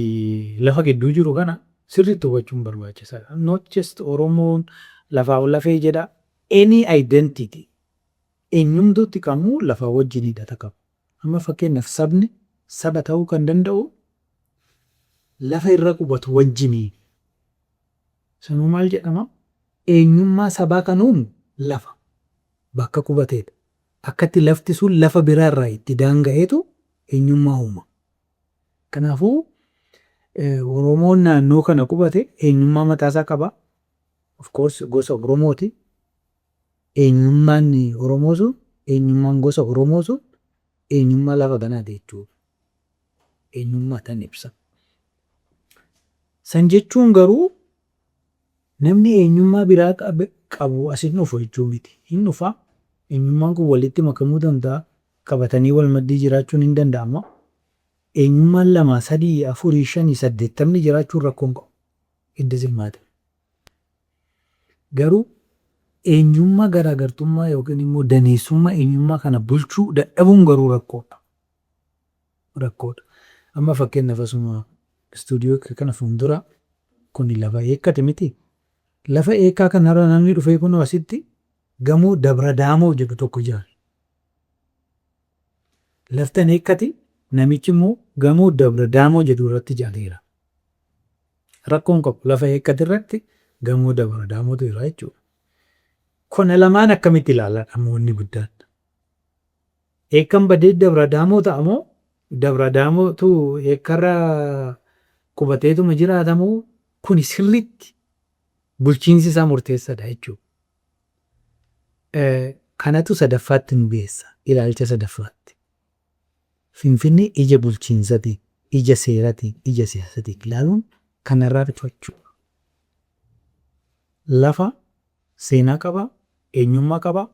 lafa gidduu jiru kana sirriitti hubachuun barbaachisaadha. Not just Oromoon lafaa lafee jedha. Any identity eenyumtuutti kamuu lafaa wajjin hidhata qaba. Amma fakkeenyaaf sabni saba ta'uu kan danda'u lafa irra qubatu wajjinii. Sanuu maal jedhama? Eenyummaa sabaa kanuun lafa bakka qubateedha. Akkatti lafti sun lafa biraarraa itti daanga'eetu eenyummaa uuma. Kanaafuu Oromoon naannoo kana qubate eenyummaa mataasaa qaba. Of course gosa Oromooti. Eenyummaan Oromoo sun eenyummaan gosa Oromoo sun eenyummaa lafa kanaati jechuudha. Eenyummaa tan ibsa. San jechuun garuu namni eenyummaa biraa qabu asin dhufu jechuu miti. Hin dhufa. Eenyummaan kun walitti makamuu danda'a. Qabatanii wal maddii jiraachuun hin danda'ama. Eenyummaan 2, 3, 4, 5, 8 jiraachuun rakkoon qabu. Iddoo zimmaate. Garuu eenyummaa garaagartummaa yookiin immoo daneessummaa eenyummaa kana bulchuu dadhabuun garuu rakkoodha. Rakkoodha. Amma fakkeenyaaf asuma istuudiyoo kana fuuldura kun lafa eekkate miti. Lafa eekkaa kanarra namni dhufee kun asitti gamoo Dabra Daamoo jedhu tokko jira. Laftan eekkati namichi immoo gamoo Dabra Daamoo jedhu irratti ijaaleera. Rakkoon qabu lafa eekkate irratti gamoo Dabra Daamootu jira jechuudha. Kana lamaan akkamitti ilaalaa namoonni guddaan? Eekkan badee Dabra Daamoo ta'amoo Dabra Daamootu eekkarra qubateetuma jiraatamoo kun sirriitti bulchiinsi isaa murteessaadha jechuudha. Kanatu sadaffaatti nu geessa ilaalcha sadaffaatti. Finfinnee ija bulchiinsatiin, ija seeratiin, ija siyaasatiin ilaaluun kanarraa dhufachuu. Lafa seenaa qaba, eenyummaa qaba.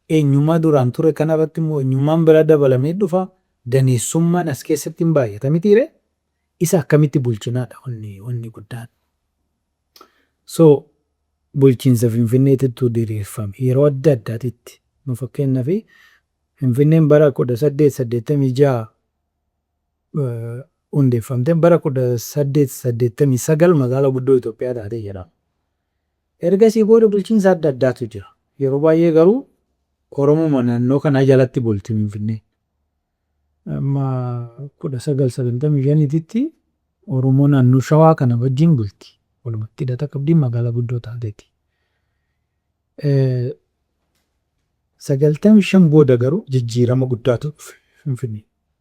Eenyummaa duraan ture kanarratti immoo eenyummaan bira dabalamee dhufa. Daneessummaan as keessatti hin baay'ata mitiire isa akkamitti bulchinaadha wanni guddaan. So bulchiinsa Finfinneetittuu diriirfame yeroo adda addaatitti nu fakkeenyaaf Finfinneen bara 1886 hundeeffamte bara 1889 magaalaa guddoo Itoophiyaa taatee jedhama. Ergasii booda bulchiinsa adda addaatu jira. Yeroo baay'ee garuu Oromoo naannoo kanaa jalatti bulti Finfinnee. Amma 1995tti Oromoo naannoo Shawaa kana wajjin bulti. Walumatti hidhata qabdi magaalaa guddoo taateeti. 95 booda garuu jijjiirama guddaatu dhufe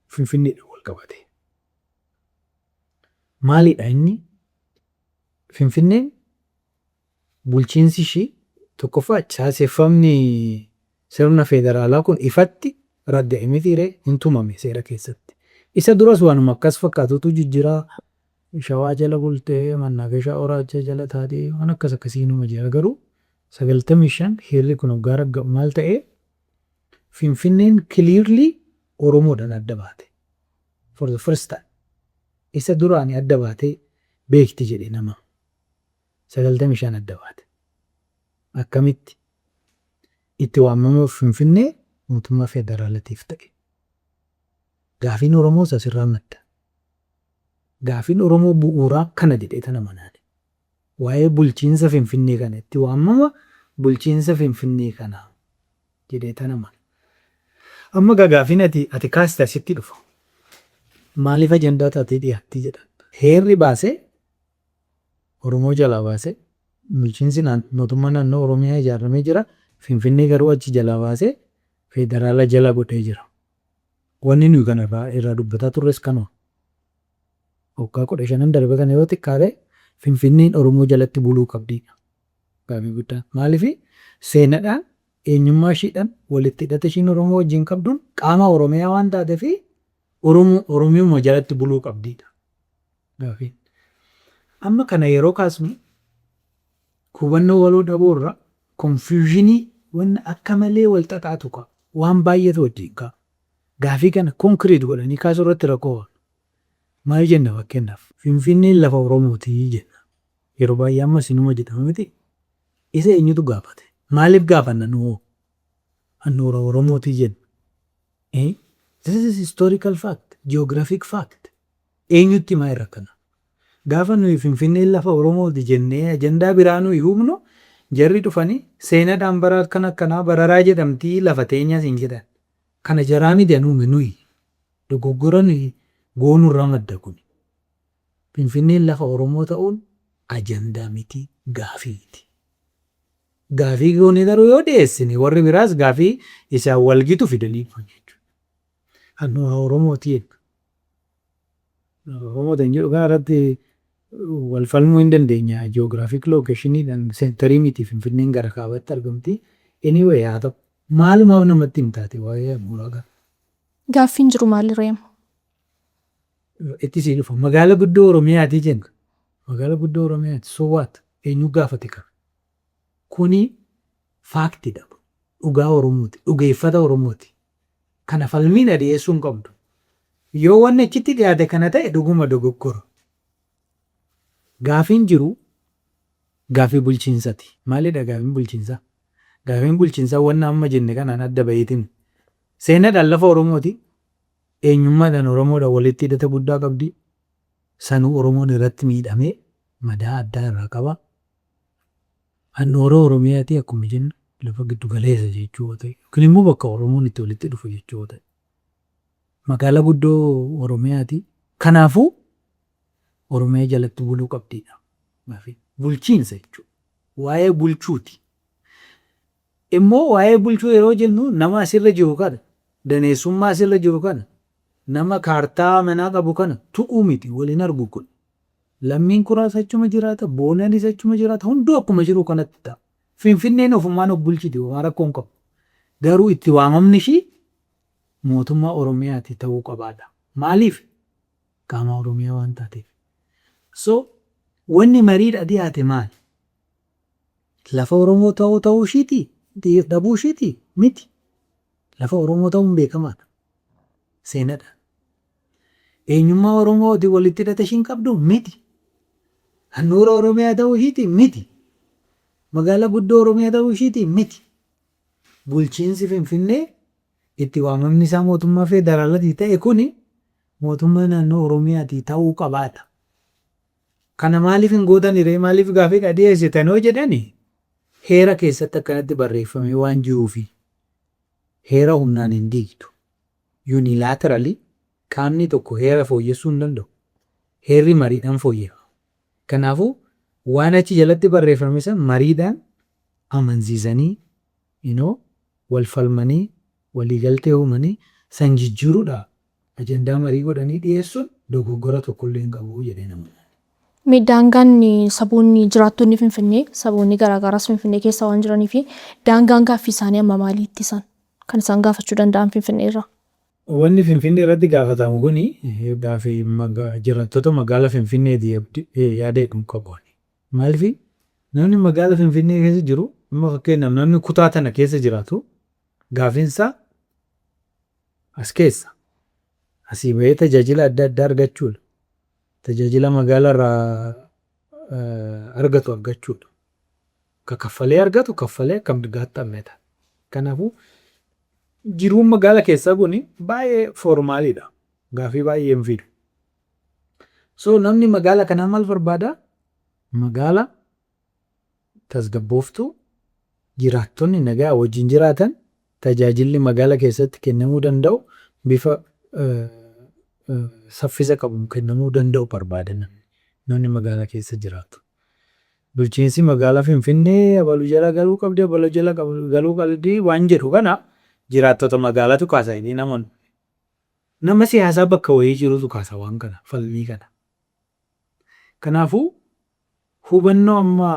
Finfinneedhaan wal qabate. Maalidha inni? Finfinneen bulchiinsi ishii tokkoffaa caaseffamni sirna federaalaa kun ifatti radda'e mitiiree hin tumame seera keessatti. Isa duras waanuma akkas fakkaatutu jijjiiraa Shawaa jala bultee Mannaageshaa Oraacha jala taatee waan akkas akkasiinuma jira garuu 95 heerri kun waggaa ragga'u maal ta'ee Finfinneen clearly Oromoodhaan adda baate. For the first time. Isa duraan adda baatee beekti jedhe nama. 95 adda baate. Akkamitti itti waamama Finfinnee mootummaa federaalatiif ta'e. Gaafiin Oromoo asirraa madda. Gaafiin Oromoo bu'uuraa kana jedhee tana manaadha. Waa'ee bulchiinsa Finfinnee kana itti waamama bulchiinsa Finfinnee kana jedhee tana mana. Amma gaafiin ati kaasite asitti dhufa. Maaliif ajandaa taatee dhiyaatti jedhan. Heerri baasee Oromoo jalaa baasee bulchiinsi mootummaa naannoo Oromiyaa ijaaramee jira. Finfinnee garuu achi jalaa baasee federaala jala godhee jira. Wanni nuyi kanarraa irraa dubbataa turres kanuma. Waggaa 15 darbe kana yoo xiqqaate Finfinneen Oromoo jalatti buluu qabdiidha. Gaafii guddaa. Maaliif seenaadhaan eenyummaa ishiidhaan walitti hidhata ishiin Oromoo wajjin qabduun qaama Oromiyaa waan taateef Oromoo jalatti buluu qabdiidha. Gaafiin. Amma kana yeroo kaasnu hubannoo waloo dhabuurra confusionii waan akka malee wal xaxaatu qaba. Waan baay'eetu wajjin qaba. Gaafii kana concrete godhanii kaasuu irratti rakkoo. Maal jenna fakkeenyaaf Finfinneen lafa Oromooti jenna. Yeroo baay'ee amma sinuma jedhama miti. Isa eenyutu gaafate? Maaliif gaafanna nuu? Annoora Oromooti jenna. This is historical fact, geographic fact. Eenyutti maa irra kana? Gaafa nuyi Finfinneen lafa Oromooti jennee ajandaa biraa nuyi hubnu jarri dhufanii seenaadhaan bara akkanaa bararaa jedhamtii lafa teenyaa siin jedhan. Kana jaraa miti anuumi nuyi. Dogoggora nuyi goonurraa madda kun. Finfinneen lafa Oromoo ta'uun ajandaa miti gaafiiti. Gaafii goonee garuu yoo dhiyeessine warri biraas gaafii isaan walgitu fidanii jechuudha. Annoora Oromooti jenna. Oromoo ta'in jedhu kanarratti wal falmuu hin dandeenya. Geographic locationidhaan seentarii miti Finfinneen gara kaabaatti argamti. Anyway haa ta'u maaluma namatti hin taate waa'ee muragaa. Gaaffiin jiru maali reema? Itti sii dhufa magaala guddoo Oromiyaati jenna. Magaala guddoo Oromiyaati so what? Eenyu gaafate kana? Kuni faaktidha. Dhugaa Oromooti. Dhugeeffata Oromooti. Kana falmiina dhiyeessuu hin qabdu. Yoo wanni achitti dhiyaate kana ta'e dhuguma dogoggora. Gaafiin jiru gaafii bulchiinsaati. Maalidha gaafiin bulchiinsaa? Gaafiin bulchiinsaa wanna amma jenne kanaan adda baheetiin. Seenaadhaan lafa Oromooti. Eenyummaadhaan Oromoodhaan walitti hidhata guddaa qabdi. Sanuu Oromoon irratti miidhamee madaa addaa irraa qaba. Annoora Oromiyaati akkuma jennu lafa giddu galeessa jechuu ta'e. Kun immoo bakka Oromoon itti walitti dhufu jechuu ta'e. Magaalaa guddoo Oromiyaati. Kanaafuu Oromiyaa jalatti buluu qabdiidha. Bulchiinsa jechuudha. Waa'ee bulchuuti. Immoo waa'ee bulchuu yeroo jennu nama asirra jiru kana daneessummaa asirra jiru kana nama kaartaa manaa qabu kana tuquu miti waliin argu kun. Lammiin kuraasa achuma jiraata, boonaanis achuma jiraata, hunduu akkuma jiru kanatti ta'a. Finfinneen ofummaan of bulchiti waan rakkoon qabu. Garuu itti waamamni ishii mootummaa Oromiyaati ta'uu qabaadha. Maaliif? Qaama Oromiyaa waan taateef. So wanni mariidha dhiyaate maali? Lafa Oromoo ta'uu ishiiti? Dhabuu ishiiti? Miti. Lafa Oromoo ta'uun beekamaadha. Seenadha. Eenyummaa Oromooti walitti hidhata ishiin qabdu? Miti. Handhuura Oromiyaa ta'uu ishiiti? Miti. Magaalaa guddoo Oromiyaa ta'uu ishiiti? Miti. Bulchiinsi Finfinnee itti waamamni isaa mootummaa federaalaatii ta'e kuni mootummaa naannoo Oromiyaati ta'uu qabaadha. Kana maaliif hin gootaniree? Maaliif gaafii dhiyeessitan yoo jedhani heera keessatti akkanatti barreeffame waan jiruufi heera humnaan hin diigdu. Unilaterally qaamni tokko heera fooyyessuu hin danda'u. Heerri mariidhaan fooyya'a. Kanaafuu waan achi jalatti barreeffame san mariidhaan amansiisanii wal falmanii waliigaltee uumanii san jijjiiruudha. Ajandaa marii godhanii dhiyeessuun dogoggora tokkollee hin qabu jedhee nama. Daangaan saboonni jiraattonni Finfinnee saboonni garaagaraas Finfinnee keessa waan jiranii fi daangaan gaaffii isaanii amma maalii ittisan kan isaan gaafachuu danda'an Finfinnee irraa? Wanni Finfinnee irratti gaafatamu kuni gaaffii jiraattota magaalaa Finfinneeti yaada jedhu qabu. Maaliif namni magaalaa Finfinnee keessa jiru fakkeenyaaf namni kutaa tana keessa jiraatu gaafiinsaa as keessa asii bahee tajaajila adda addaa argachuudha. Tajaajila magaalaa irraa argatu argachuudha. Ka kaffalee argatu kaffalee akka mirgaatti hammata. Kanaafuu jiruun magaalaa keessaa kun baay'ee foormaaliidha. Gaaffii baay'ee hin fidu. So namni magaalaa kanaa maal barbaada? Magaalaa tasgabbooftuu jiraattonni nagaa wajjin jiraatan tajaajilli magaalaa keessatti kennamuu danda'u bifa saffisa qabuun kennamuu danda'u barbaadan namni magaalaa keessa jiraatu. Bulchiinsi magaalaa Finfinnee abaluu jala galuu qabdi abaluu jala galuu qabdi waan jedhu kana jiraattota magaalaatu kaasa inni nama siyaasaa bakka wayii jirutu kaasa waan kana falmii kana. Kanaafuu hubannoo amma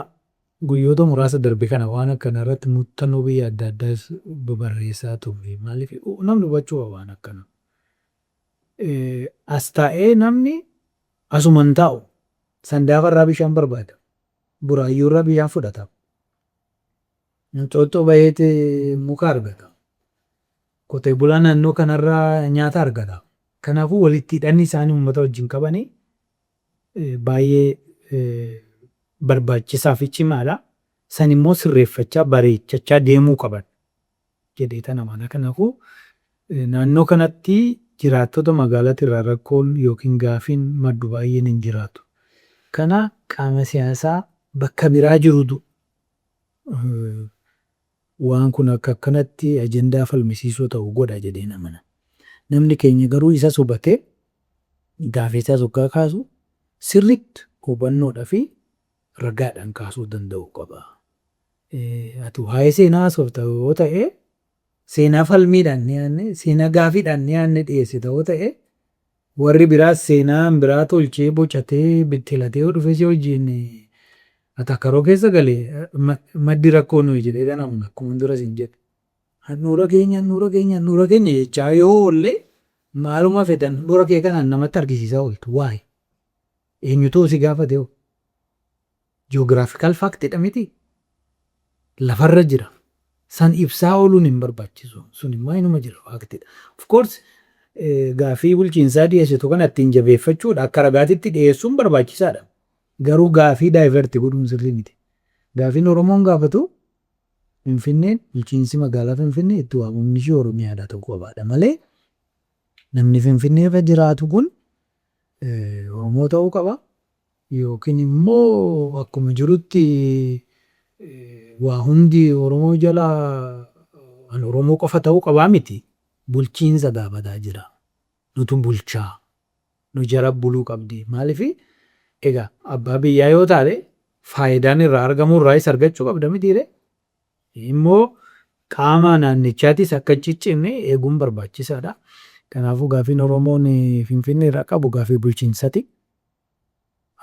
guyyoota muraasa darbe kana waan akkana irratti muuxannoo biyya adda addaa barreessaa ture. Maaliif namni hubachuu waan akkana. As taa'ee namni asuman taa'u sandaafa irraa bishaan barbaada. Buraayyuu irraa bishaan fudhata. Xoxxoo baay'eetti muka argata. Qotee bulaa naannoo kanarraa nyaata argata. Kanaafuu walitti hidhanni isaanii uummata wajjin qabanii baay'ee barbaachisaa fi cimaadha. San immoo sirreeffachaa bareechachaa deemuu qaban jedheeta namaadha. Kanaafuu naannoo kanatti jiraattota magaalatti irraa rakkoon yookiin gaafiin maddu baay'een hin jiraatu. Kana qaama siyaasaa bakka biraa jirutu waan kun akka akkanatti ajandaa falmisiisoo ta'u godha jedhee namana. Namni keenya garuu isa hubatee gaafii isaa tokko kaasu sirriitti hubannoodhaa fi ragaadhaan kaasuu danda'u qaba. Ati waa'ee seenaa haasofta yoo ta'e seenaa falmiidhaan ni aanne seenaa gaafiidhaan ni aanne dhiyeessita yoo ta'e warri biraas seenaa biraa tolchee bocatee bittilatee dhufee si wajjin atakaroo keessa galee maddi rakkoo nuyi jedhee namni akkuma dura siin jedhe. Nuura keenya jechaa yoo oolle maaluma fedhan dura kee kanaan namatti argisiisaa ooltu waa'ee eenyutu si gaafate hoo? Ji'oogiraafikal faaktiidha miti. Lafarra jira. San ibsaa ooluun hin barbaachisu. Sun immoo inuma jira faaktiidha. Of course gaafii bulchiinsaa dhiyeessitu kana ittiin jabeeffachuudha. Akka ragaatitti dhiyeessuun barbaachisaadha. Garuu gaafii daayiverti godhuun sirrii miti. Gaafiin Oromoon gaafatu Finfinneen bulchiinsi magaalaa Finfinnee itti waamamni ishee Oromiyaadhaa ta'uu qabaadha malee namni Finfinnee irra jiraatu kun Oromoo ta'uu qaba. Yookiin immoo akkuma jirutti waa hundi Oromoo jala Oromoo qofa ta'uu qabaa miti. Bulchiinsa gaafataa jira. Nutu bulchaa. Nu jara buluu qabdi. Maaliif egaa abbaa biyyaa yoo taate faayidaan irraa argamu irraa isa argachuu qabda mitiire. Immoo qaama naannichaatis akka ciccinne eeguun barbaachisaadha. Kanaafuu gaafiin Oromoon Finfinnee irraa qabu gaafii bulchiinsaati.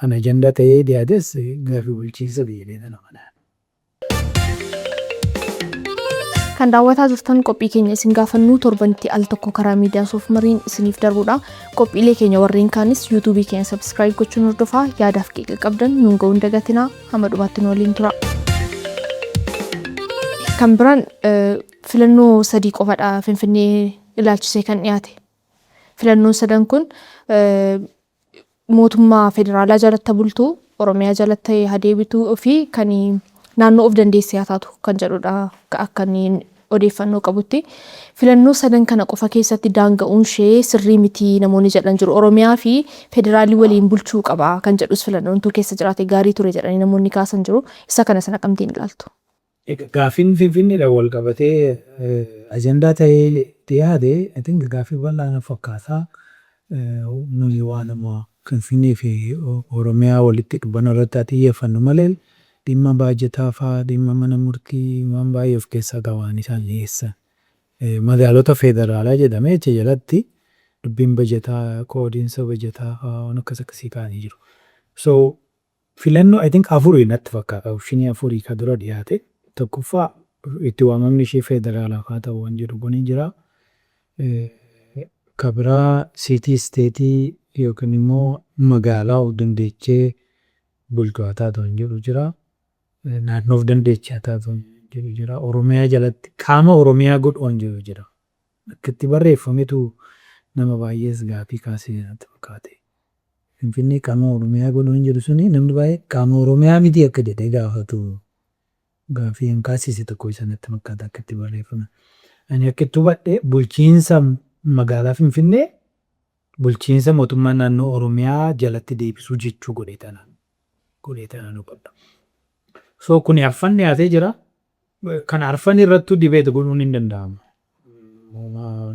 Ana ajandaa ta'ee dhiyaates gaafii bulchiinsa biyya namadha. Kan daawwataa jirtan qophii keenya isin gaafannuu torbanitti al tokko karaa miidiyaa Soof Mariin isiniif darbudha. Qophiilee keenya warreen kaanis YouTube keenya subscribe gochuun hordofaa. Yaadaaf qeeqa qabdan nuun ga'uun dagatinaa. Hamma dhumaatti nu waliin tura. Kan biraan filannoo sadii qofadha Finfinnee ilaalchisee kan dhiyaate. Filannoon sadan kun mootummaa federaalaa jalatti bultuu, Oromiyaa jalatti hadeebituu fi kan naannoo of dandeessee haa taatu kan jedhudha akka odeeffannoo qabutti. Filannoo sadan kana qofa keessatti daanga'uun ishee sirrii miti namoonni jedhan jiru. Oromiyaa fi federaalii waliin bulchuu qaba kan jedhus filannoon keessa jiraate gaarii ture jedhanii namoonni kaasan jiru. Isa kana sana qabxiin ilaaltu. Gaaffiin Finfinneedhaan wal qabatee ajandaa ta'ee dhiyaate gaaffii bal'aa fakkaataa nuyi waan amma Finfinnee fi Oromiyaa walitti dhufan irratti xiyyeeffannu malee dhimma baajataa fa'aa dhimma mana murtii waan baay'ee of keessaa qaban isaan dhiyeessan. Magaalota federaalaa jedhamee jecha jalatti dubbiin baajataa qoodiinsa baajataa fa'aa waan akkasii kaa'anii jiru. So filannoo afurii natti fakkaata. Opshinii afurii kan dura dhiyaate. Tokkoffaa itti waamamni ishee federaalaa haa ta'u waan jedhu kun jira. Kabiraa siitii isteetii yookiin immoo magaalaa of dandeechee bultu haa taatu waan jedhu jira. Naannoo of dandeechee haa taatu waan jedhu jira. Oromiyaa jalatti qaama Oromiyaa godhu waan jedhu jira. Akkatti barreeffametu nama baay'ees gaaffii kaasee natti fakkaate. Finfinnee qaama Oromiyaa godhu waan jedhu suni namni baay'ee qaama Oromiyaa miti akka jedhee gaafatu. Gaaffii hin kaasise tokko sanatti fakkaata akkatti barreeffame. Ani akkatti hubadhe bulchiinsa magaalaa Finfinnee bulchiinsa mootummaa naannoo Oromiyaa jalatti deebisuu jechuu godhee tanaan nu qabda. So kun arfan dhiyaatee jira. Kan arfan irrattuu dibeeta godhuun hin danda'amu.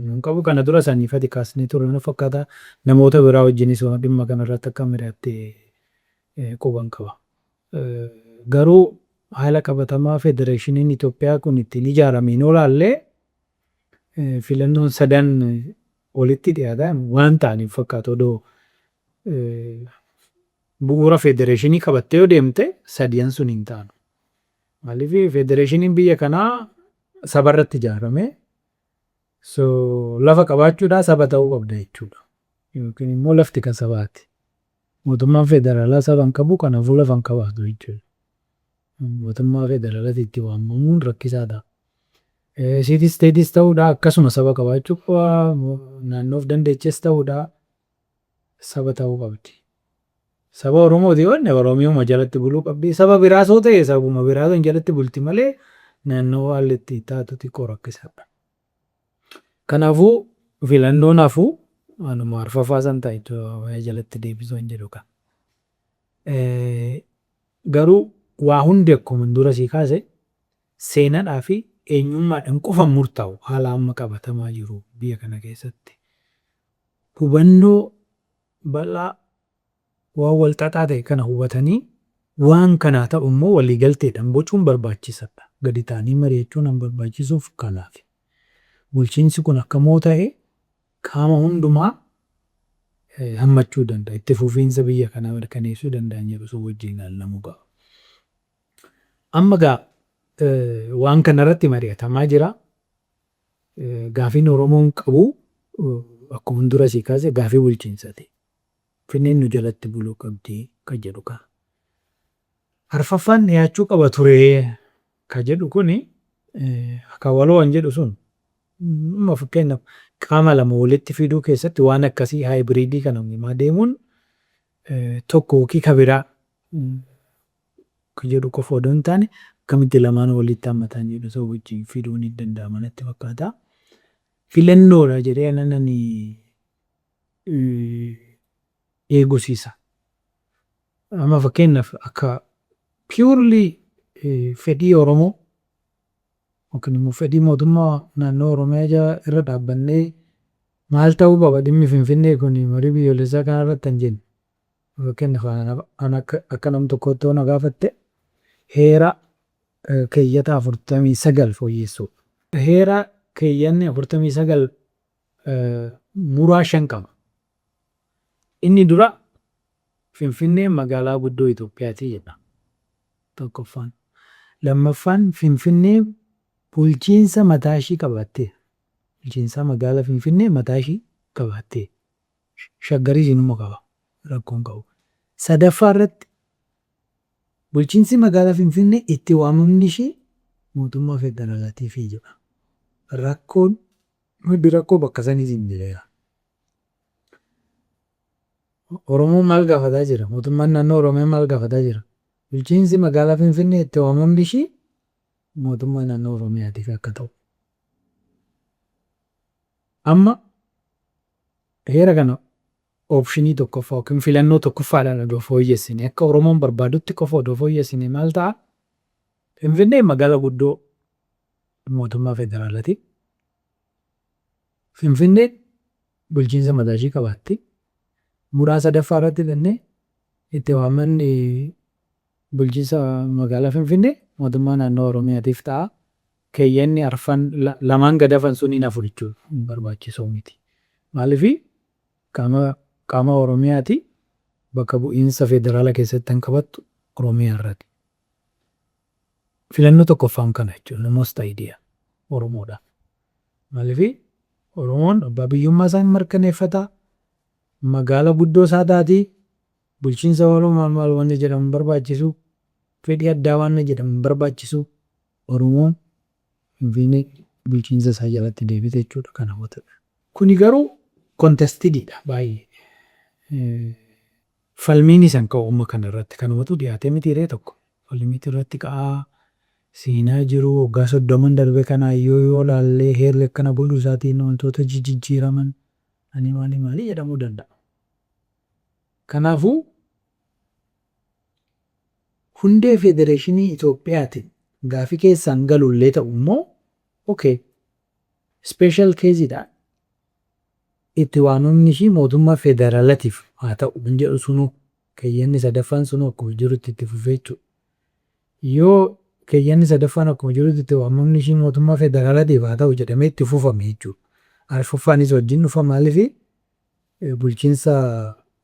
Nun qabu kana dura saniifati kaasnee ture na fakkaata namoota biraa wajjinis dhimma kanarratti akka mari'attee quban qaba. Garuu haala qabatamaa federeeshiniin Itoophiyaa kun ittiin ijaarameen olaallee filannoon sadan walitti dhiyaatan waan ta'aniif fakkaatu odoo bu'uura federeeshinii qabattee yoo deemte sadiyan sun hin taanu. Maaliif federeeshiniin biyya kanaa sabarratti ijaarame lafa qabaachuudhaa saba ta'uu qabda jechuudha. Yookiin immoo lafti kan sabaati. Mootummaan federaalaa saba hin qabu kanaafuu lafa hin qabaatu jechuudha. Mootummaa federaalaatti itti waamamuun rakkisaadha. Siitii isteetis ta'uudha akkasuma saba qabaachuu qaba naannoof dandeeches ta'uudha saba ta'uu qabdi. Saba Oromooti yoo ta'e Oromiyooma jalatti buluu qabdi. Saba biraas yoo ta'e sabuma biraatu hin jalatti bulti malee naannoo haalli itti taatu xiqqoo rakkisaadha. Kanaafuu filannoon hafuu anuma arfaffaa san ta'itu jalatti deebisuu hin jedhu kan. Garuu waa hundi akkuma dura sii kaase seenaadhaa fi eenyummaadhaan qofa murtaa'u haala amma qabatamaa jiru biyya kana keessatti. Hubannoo bal'aa waan wal xaxaa ta'e kana hubatanii waan kanaa ta'u immoo waliigalteedhaan bocuun barbaachisaadha. Gadi ta'anii mari'achuun kan barbaachisuuf kanaaf. Bulchiinsi kun akkamoo ta'e qaama hundumaa hammachuu danda'a. Itti fufiinsa biyya kanaa mirkaneessuu danda'an jedhu sun wajjin ilaalamuu qaba. Amma waan kanarratti mari'atamaa jira. Gaaffiin Oromoon qabu akkuma dura sii kaase gaaffii bulchiinsaati. Finfinneen nu jalatti buluu qabdi kan jedhu kana. Arfaffaan dhiyaachuu qaba ture kan jedhu kuni akka waloo kan jedhu sun fakkeenyaaf qaama lama walitti fiduu keessatti waan akkasii haayibiriidii kana himaa deemuun tokko yookiin kan biraa kan jedhu qofa odoo hin taane akkamitti lamaan walitti hammatan jedhu isa wajjin fiduun hin danda'amu natti fakkaata. Filannoodha jedhee nanani eegumsiisa. Amma fakkeenyaaf akka purely fedhii Oromoo yookiin immoo fedhii mootummaa naannoo Oromiyaa irra dhaabbannee maal ta'uu qaba dhimmi Finfinnee kun marii biyyoolessaa kanarratti hin jenne. Fakkeenyaaf akka nam tokkotti yoo na gaafatte heera keeyyata 49 fooyyessuudha. Heera keeyyanni 49 muraa 5 qaba. Inni dura Finfinnee magaalaa guddoo Itoophiyaati jedha. Tokkoffaan. Lammaffaan Finfinnee bulchiinsa mataa ishii qabaattee bulchiinsa magaalaa Finfinnee mataa ishii qabaattee shaggarii isinuma qaba rakkoon qabu. Sadaffaa irratti bulchiinsi magaalaa Finfinnee itti waamamni ishii mootummaa federaalaatiif jedha. Rakkoon rakkoo bakka saniis hin jireera. Oromoon maal gaafataa jira? Mootummaan naannoo Oromiyaa maal gaafataa jira? Bulchiinsi magaalaa Finfinnee itti waamamni ishii mootummaa naannoo Oromiyaatiif akka ta'u. Amma heera kana oopshinii tokkoffaa yookiin filannoo tokkoffaadhaan odoo fooyyessine akka Oromoon barbaadutti qofa odoo fooyyessine maal ta'a? Finfinnee magaalaa guddoo mootummaa federaalaati. Finfinneen bulchiinsa mataa ishii qabaatti. Muraasa sadaffaa irratti illee itti waamamni bulchiinsa magaalaa Finfinnee mootummaa naannoo Oromiyaatiif ta'a. Keeyyanni arfan lamaan gadafan sun hin hafu jechuudha. Hin barbaachisoo miti. Maaliif qaama Oromiyaati bakka bu'iinsa federaala keessatti kan qabattu Oromiyaa irratti. Filannoo tokkoffaan kana jechuudha. Namoota idea Oromoodhaaf. Maaliif Oromoon abbaa biyyummaa isaa hin mirkaneeffata. Magaalaa guddoo isaa taati bulchiinsa Oromoo maal wanni jedhamu barbaachisu. Fedhii addaa waan jedhamu barbaachisu. Oromoon Finfinnee bulchiinsa isaa jalatti deebite jechuudha kana hawwata. Kuni garuu kontestiidha baay'ee. Falmiin isaan ka'umma kana irratti kan hawwatu dhiyaatee miti hiree tokko. Falmiitti irratti ka'aa seenaa jiru waggaa 30 darbe kana yoo laallee heerri akkana buluu isaatiin wantoota jijjiiraman ani maali jedhamuu danda'a. Kanaafuu hundee federeeshinii Itoophiyaatiin gaafii keessaan galullee ta'u immoo special keeziidhaan itti waamamni ishii mootummaa federaalaatiif haa ta'u hin jedhu sunu keeyyanni sadaffaan sunu akkuma jirutti itti fufee jechuudha. Yoo keeyyanni sadaffaan akkuma jirutti itti waamamni ishii mootummaa federaalaatiif haa ta'u jedhamee itti fufame jechuudha. Arfaffaanis wajjin dhufa maaliif bulchiinsa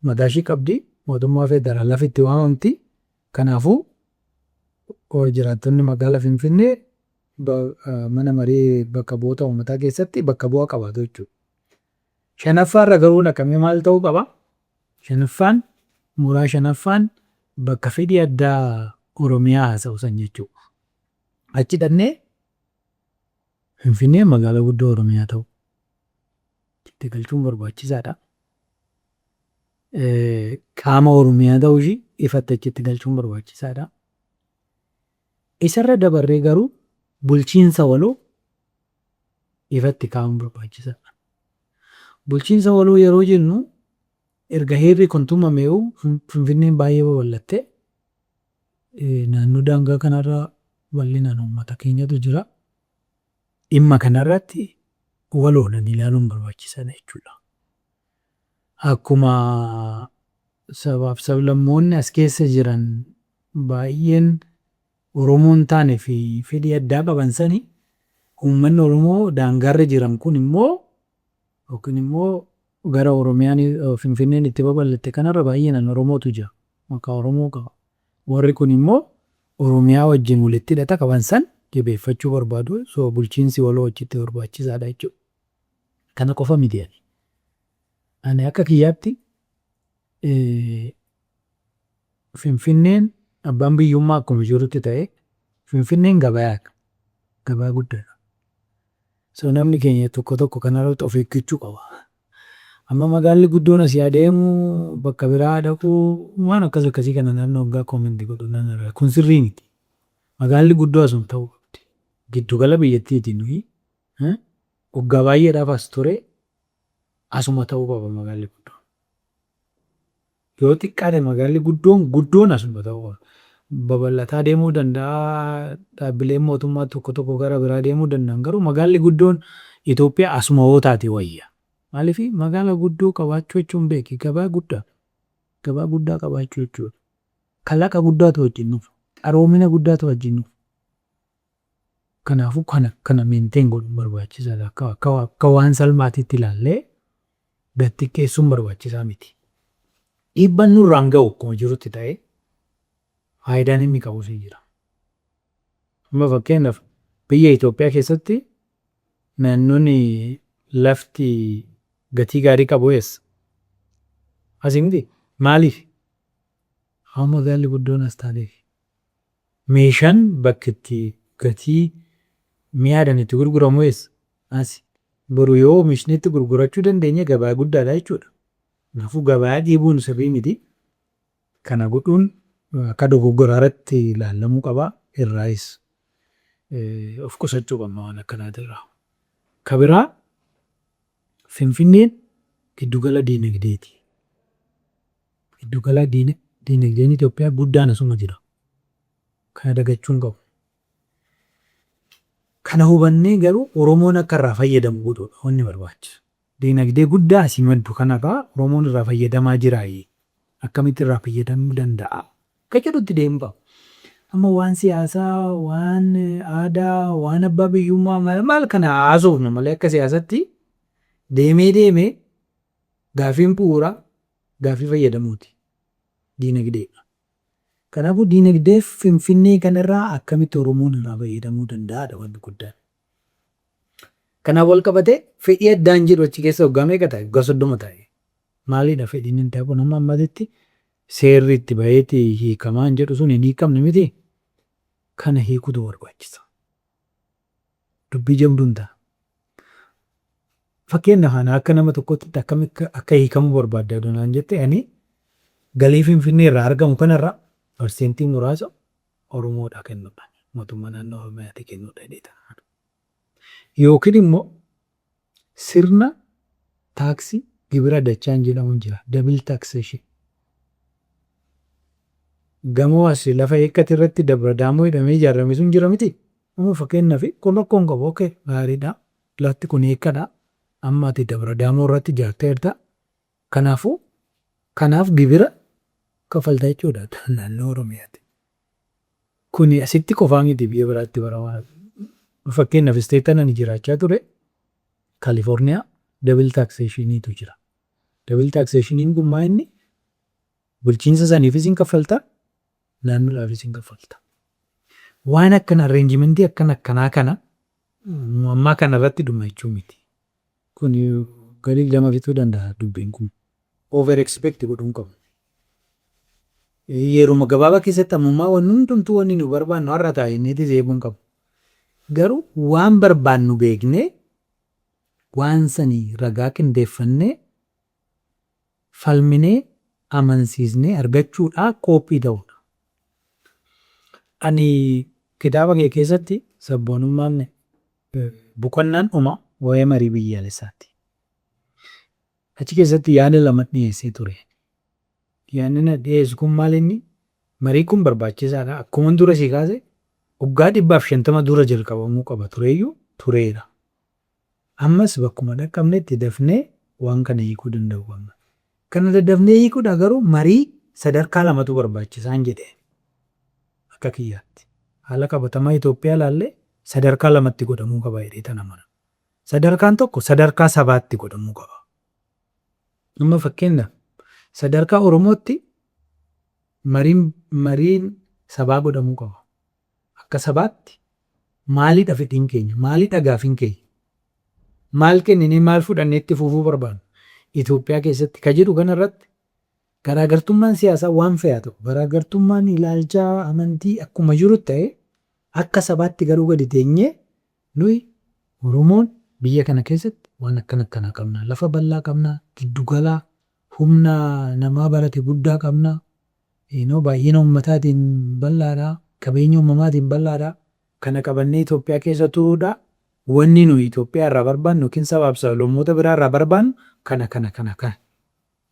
mataa ishii qabdi mootummaa federaalaaf itti waamamti. Kanaafuu jiraattonni magaalaa Finfinnee mana marii bakka bu'oota uummataa keessatti bakka bu'aa qabaatu jechuudha. Shanaffaarra garuu dhaqamee maal ta'uu qaba? Shanaffaan bakka fedhii addaa Oromiyaa haasa'u san jechuudha. Achi dhannee Finfinnee magaalaa guddoo Oromiyaa ta'u itti galchuun barbaachisaadha. Qaama Oromiyaa ta'uu ishii ifatti achitti galchuun barbaachisaadha. Isarra dabarree garuu bulchiinsa waloo ifatti kaa'uun barbaachisaadha. Bulchiinsa waloo yeroo jennu erga heerri kun tumamee Finfinneen baay'ee babal'attee naannoo daangaa kanarra bal'inaan uummata keenyatu jira. Dhimma kanarratti waloodhaan ilaaluun barbaachisaadha jechuudha. Akkuma sabaaf sablammoonni as keessa jiran baay'een Oromoon taane fi fedhii addaa qaban sani uummanni Oromoo daangaarra jiran kun immoo yookiin immoo gara Oromiyaan Finfinneen itti babal'atte kanarra baay'inaan Oromootu jira. Maqaa Oromoo qaba. Warri kun immoo Oromiyaa wajjin walitti hidhata qaban san jabeeffachuu barbaadu. So bulchiinsi waloo achitti barbaachisaadha jechuudha. Kana qofa miti ani. Ani akka kiyyaatti Finfinneen abbaan biyyummaa akkuma jirutti ta'e Finfinneen gabaa guddaadha. So namni keenya tokko tokko kanarratti of eeggachuu qaba. Amma magaalli guddoon asii adeemu bakka biraa dhaquu waan akkasii kana naannoo waggaa koominti godhu naannoo kun sirrii miti. Magaalli guddoo asuma ta'uu qabdi. Giddugala biyyattiiti nuyi waggaa baay'eedhaaf as ture asuma ta'uu qaba magaalli guddoon. Yoo xiqqaate magaalli guddoon asuma ta'uu qaba. Babal'ataa deemuu danda'a. Dhaabbileen mootummaa tokko tokko gara biraa deemuu danda'an garuu magaalli guddoon Itoophiyaa asuma hoo taate wayya. Maaliif magaala guddoo qabaachuu jechuun beeki gabaa guddaa qabaachuu jechuudha. Kalaqa guddaatu wajjin dhufa. Qaroomina guddaatu wajjin dhufa. Kanaafuu kana meenteen godhuun barbaachisaadha. Akka waan salphaatitti ilaallee gatti keessuun barbaachisaa miti. Dhiibbaan nurraan ga'u akkuma jirutti ta'ee faayidaan inni qabu jira. Amma fakkeenyaaf biyya Itoophiyaa keessatti naannoonni lafti gatii gaarii qabu eessa? Asii miti maaliif? Haa magaalli guddoon as taateef. Meeshaan bakki itti gatii mi'aadhaan itti gurguramu eessa? Asi. Boru yoo oomishni itti gurgurachuu dandeenye gabaa guddaadha jechuudha. Kanaafuu gabaa dhiibuun sirrii miti. Kana godhuun akka dogoggoraa irratti ilaalamuu qaba. Irraayis of qusachuu qabna waan akkanaati irraa. Ka biraa Finfinneen giddugala diinagdeeti. Giddugala diinagdeen Itoophiyaa guddaan asuma jira. Kana dagachuun qabu. Kana hubannee garuu Oromoon akka irraa fayyadamu godhuudha wanni barbaachisu. Diinagdee guddaa asii maddu kanarraa Oromoon irraa fayyadamaa jiraayi. Akkamitti irraa fayyadamuu danda'a? Akka jedhutti deemu qaba. Amma waan siyaasaa, waan aadaa, waan abbaa biyyummaa maal kana haasofnu malee akka siyaasatti deemee gaafiin bu'uuraa gaafii fayyadamuuti. Diinagdeedha. Kanaafuu diinagdee Finfinnee kanarraa akkamitti Oromoon irraa fayyadamuu danda'aadha wanti guddaan. Kanaaf wal qabatee fedhii addaan jiru achi keessa waggaa meeqa ta'e? Waggaa 30 ta'e. Maaliidha fedhiin hin ta'u nama ammatitti seerri itti baheeti hiikamaan jedhu sun hin hiikamne miti. Kana hiikutu barbaachisa. Dubbii jabduun ta'a. Fakkeenyaaf ana akka nama tokkotti akka hiikamuu barbaadda naan jette ani galii Finfinnee irraa argamu kanarraa parsentii muraasa Oromoodhaa kennuudha. Mootummaa naannoo Oromiyaatti kennuudha. Yookiin immoo sirna taaksii gibira dachaan jedhamu jira. Double taxation. Gamoo asii lafa eeggate irratti dabra daamoo hidhamee ijaarame sun jira miti. Amma fakkeenyaaf kun rakkoon qabu ookee gaariidha. Lafti kun eeggadha. Amma ati dabra daamoo irratti ijaartee jirta. Kanaaf gibira kafaltaa jechuudha naannoo Oromiyaatti. Kuni asitti qofaa miti biyya biraatti baramaa. Fakkeenyaaf isteetaan ani jiraachaa ture Kaalifoorniyaa double taxationiitu jira. Double taxationiin kun maa inni bulchiinsa saniifis hin kaffaltaa naannoodhaafis hin kaffaltaa. Waan akkana arreenjimentii akkanaa kana ammaa kanarratti dhuma jechuu miti. Kun galii lama fixuu danda'a dubbiin kun. Over expect godhuun qabu. Yeruma gabaabaa keessatti ammummaa waan hundumtuu wanni nu barbaannu har'a taa'inneeti deebiin qabu. Garuu waan barbaannu beeknee waan sanii ragaa qindeeffannee falminee amansiisnee argachuudhaa qophii ta'udha. Ani kitaaba kee keessatti sabboonummaan boqonnaan waa'ee marii biyyaalessaati. Achi keessatti yaada lama dhiyeessee ture. Yaadni na dhiyeessu kun maal inni marii kun barbaachisaadha. Akkuma dura si kaase waggaa 150 dura jalqabamuu qaba tureeyyuu tureera. Ammas bakkuma dhaqqabnetti dafnee waan kana hiikuu danda'u qabna. Kana daddafnee hiikuudha garuu marii sadarkaa lamatu barbaachisaan jedhee akka kiyyaatti. Haala qabatamaa Itoophiyaa ilaallee sadarkaa lamatti godhamuu qaba jedhee tana mana. Sadarkaan tokko sadarkaa sabaatti godhamuu qaba. Amma fakkeenyaaf sadarkaa Oromootti mariin sabaa godhamuu qaba. Akka sabaatti maalidha fedhiin keenya? Maalidha gaafiin keenya? Maal kenninee maal fudhannee itti fufuu barbaannu? Itoophiyaa keessatti ka jedhu kanarratti garaagartummaan siyaasaa waan fe'aa ta'u garaagartummaan ilaalchaa amantii akkuma jiru ta'e akka sabaatti garuu gadi teenyee nuyi Oromoon biyya kana keessatti waan akkanaa qabna. Lafa bal'aa qabna. Giddugalaa humna namaa barate guddaa qabna. Baay'ina uummataatiin bal'aadha. Qabeenya uumamaatiin bal'aadha. Kana qabannee Itoophiyaa keessa turuudha. Wanni nuyi Itoophiyaa irraa barbaannu yookiin sabaaf sablammoota biraa irraa barbaannu kana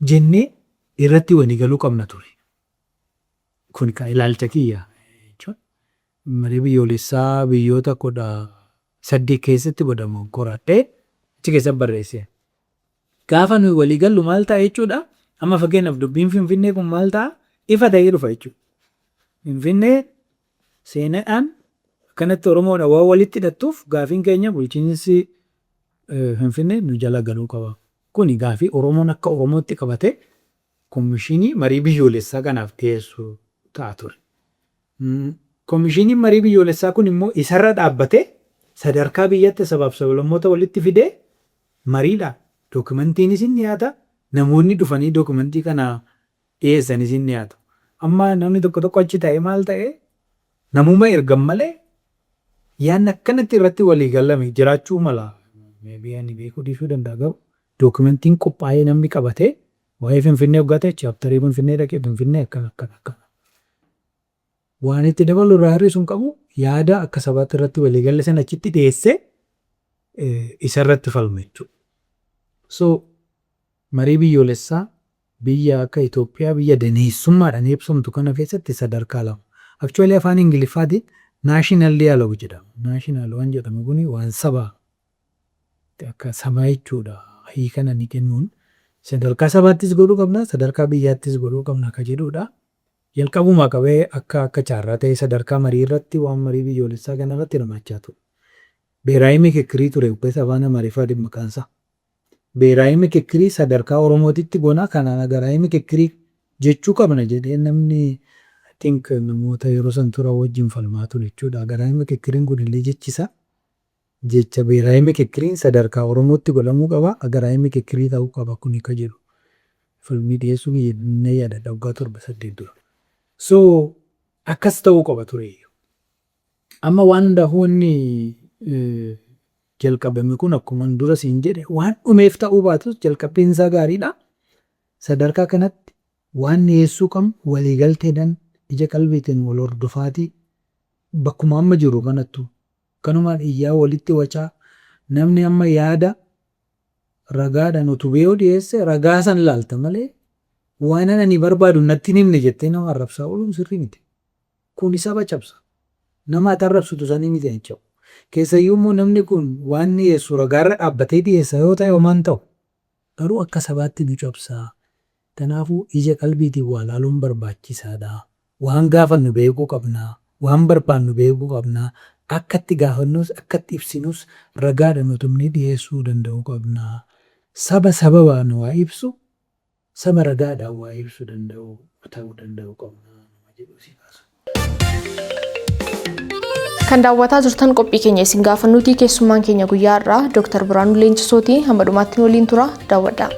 jennee irratti walii galuu qabna ture. Kun kan ilaalcha kiyya. Marii biyyoolessaa biyyoota 8 keessatti godhamu qoradhee achi keessatti barreesse. Gaafa nuyi walii gallu maal ta'a jechuudha. Amma fakkeenyaaf dubbiin Finfinnee kun maal ta'a? Ifa ta'ee dhufa jechuudha. Finfinnee seenaadhaan akkanatti Oromoodha waan walitti hidhattuuf gaafiin keenya bulchiinsi Finfinnee nu jala galuu qaba. Kuni gaafii Oromoon akka Oromootti qabate komishinii marii biyyoolessaa kanaaf dhiyeessu ta'a ture. Komishiniin marii biyyoolessaa kun immoo isarra dhaabbate sadarkaa biyyatti sabaaf sablammoota walitti fidee mariidhaan dookumentiin isin dhiyaata. Namoonni dhufanii dookumentii kana dhiyeessan isin dhiyaatu. Amma namni tokko achi ta'e maal ta'e namuma ergan malee yaadni akkanatti irratti walii galame jiraachuu mala. Ani beekuu dhiisuu danda'a garuu dookumentiin qophaa'ee namni qabatee waa'ee Finfinnee hoggaa ta'e chaaptarii Finfinnee dhaqee Finfinnee akkana. Waan itti dabalu irraa hir'isuun qabu yaada akka sabaatti irratti walii galle sana achitti dhiyeessee isarratti falme jechuudha. So marii biyyoolessaa biyya akka Itoophiyaa biyya daneessummaadhaan ibsamtu kana keessatti sadarkaa lama. Actually afaan Ingiliffaatiin naashinaal diyaaloog jedhama. Naashinaal waan jedhamu kuni waan sabaa akka sabaa jechuudha. Hiikana ni kennuun sadarkaa sabaattis godhuu qabna sadarkaa biyyaattis godhuu qabna akka jedhudha. Jalqabumaa qabee akka caarraa ta'e sadarkaa marii irratti waan marii biyyoolessaa kana irratti hirmaachaa ture. Beeraayi mikikirii ture uffata afaan Amaariffaa dhimma kansaa. Beeraayi mikikirii sadarkaa Oromootitti goonaa kanaan agaraayi mikikirii jechuu qabna jedhee namni namoota yeroo san tura wajjin falmaa ture jechuudha. Agaraayi mikikiriin kunillee jechisa. Jecha beeraayi mikikiriin sadarkaa Oromootti godhamuu qaba. Agaraayi mikikirii ta'uu qaba kuni ka jedhu. Falmii dhiyeessuu ni yaada waggaa 7-8 dura. So akkas ta'uu qaba ture. Amma waan hundaa'uun jalqabame kun akkuma dura siin jedhe waan dhumeef ta'uu baatus jalqabbiin isaa gaariidha. Sadarkaa kanatti waan dhiyeessuu qabnu waliigalteedhaan ija qalbiitiin wal hordofaatii bakkuma amma jiru kanattu kanumaan iyyaa walitti wacaa namni amma yaada ragaadhaan utubee yoo dhiyeesse ragaa san laalta malee waan ani barbaadu natti himne jettee nama arrabsaa ooluun sirrii miti. Kun saba cabsa. Nama ati arrabsitu sanii miti jechuudha. Keessayyuu immoo namni kun waan dhiyeessu ragaarra dhaabbatee dhiyeessa yoo ta'e homaan ta'u garuu akka sabaatti nu cabsaa. Kanaafuu ija qalbiitiin waa laaluun barbaachisaadha. Waan gaafannu beekuu qabna. Waan barbaannu beekuu qabna. Akka itti gaafannus akka itti ibsinus ragaadhaan utubnee dhiyeessuu danda'uu qabna. Saba sababaan waa ibsu saba ragaadhaan waa ibsuu danda'u ta'uu danda'uu qabna. Kan daawwataa jirtan qophii keenya isin gaafannuutii keessummaan keenya guyyaa irraa Dr. Biraanuu Leencisootii hamma dhumaatti waliin tura daawwadhaa.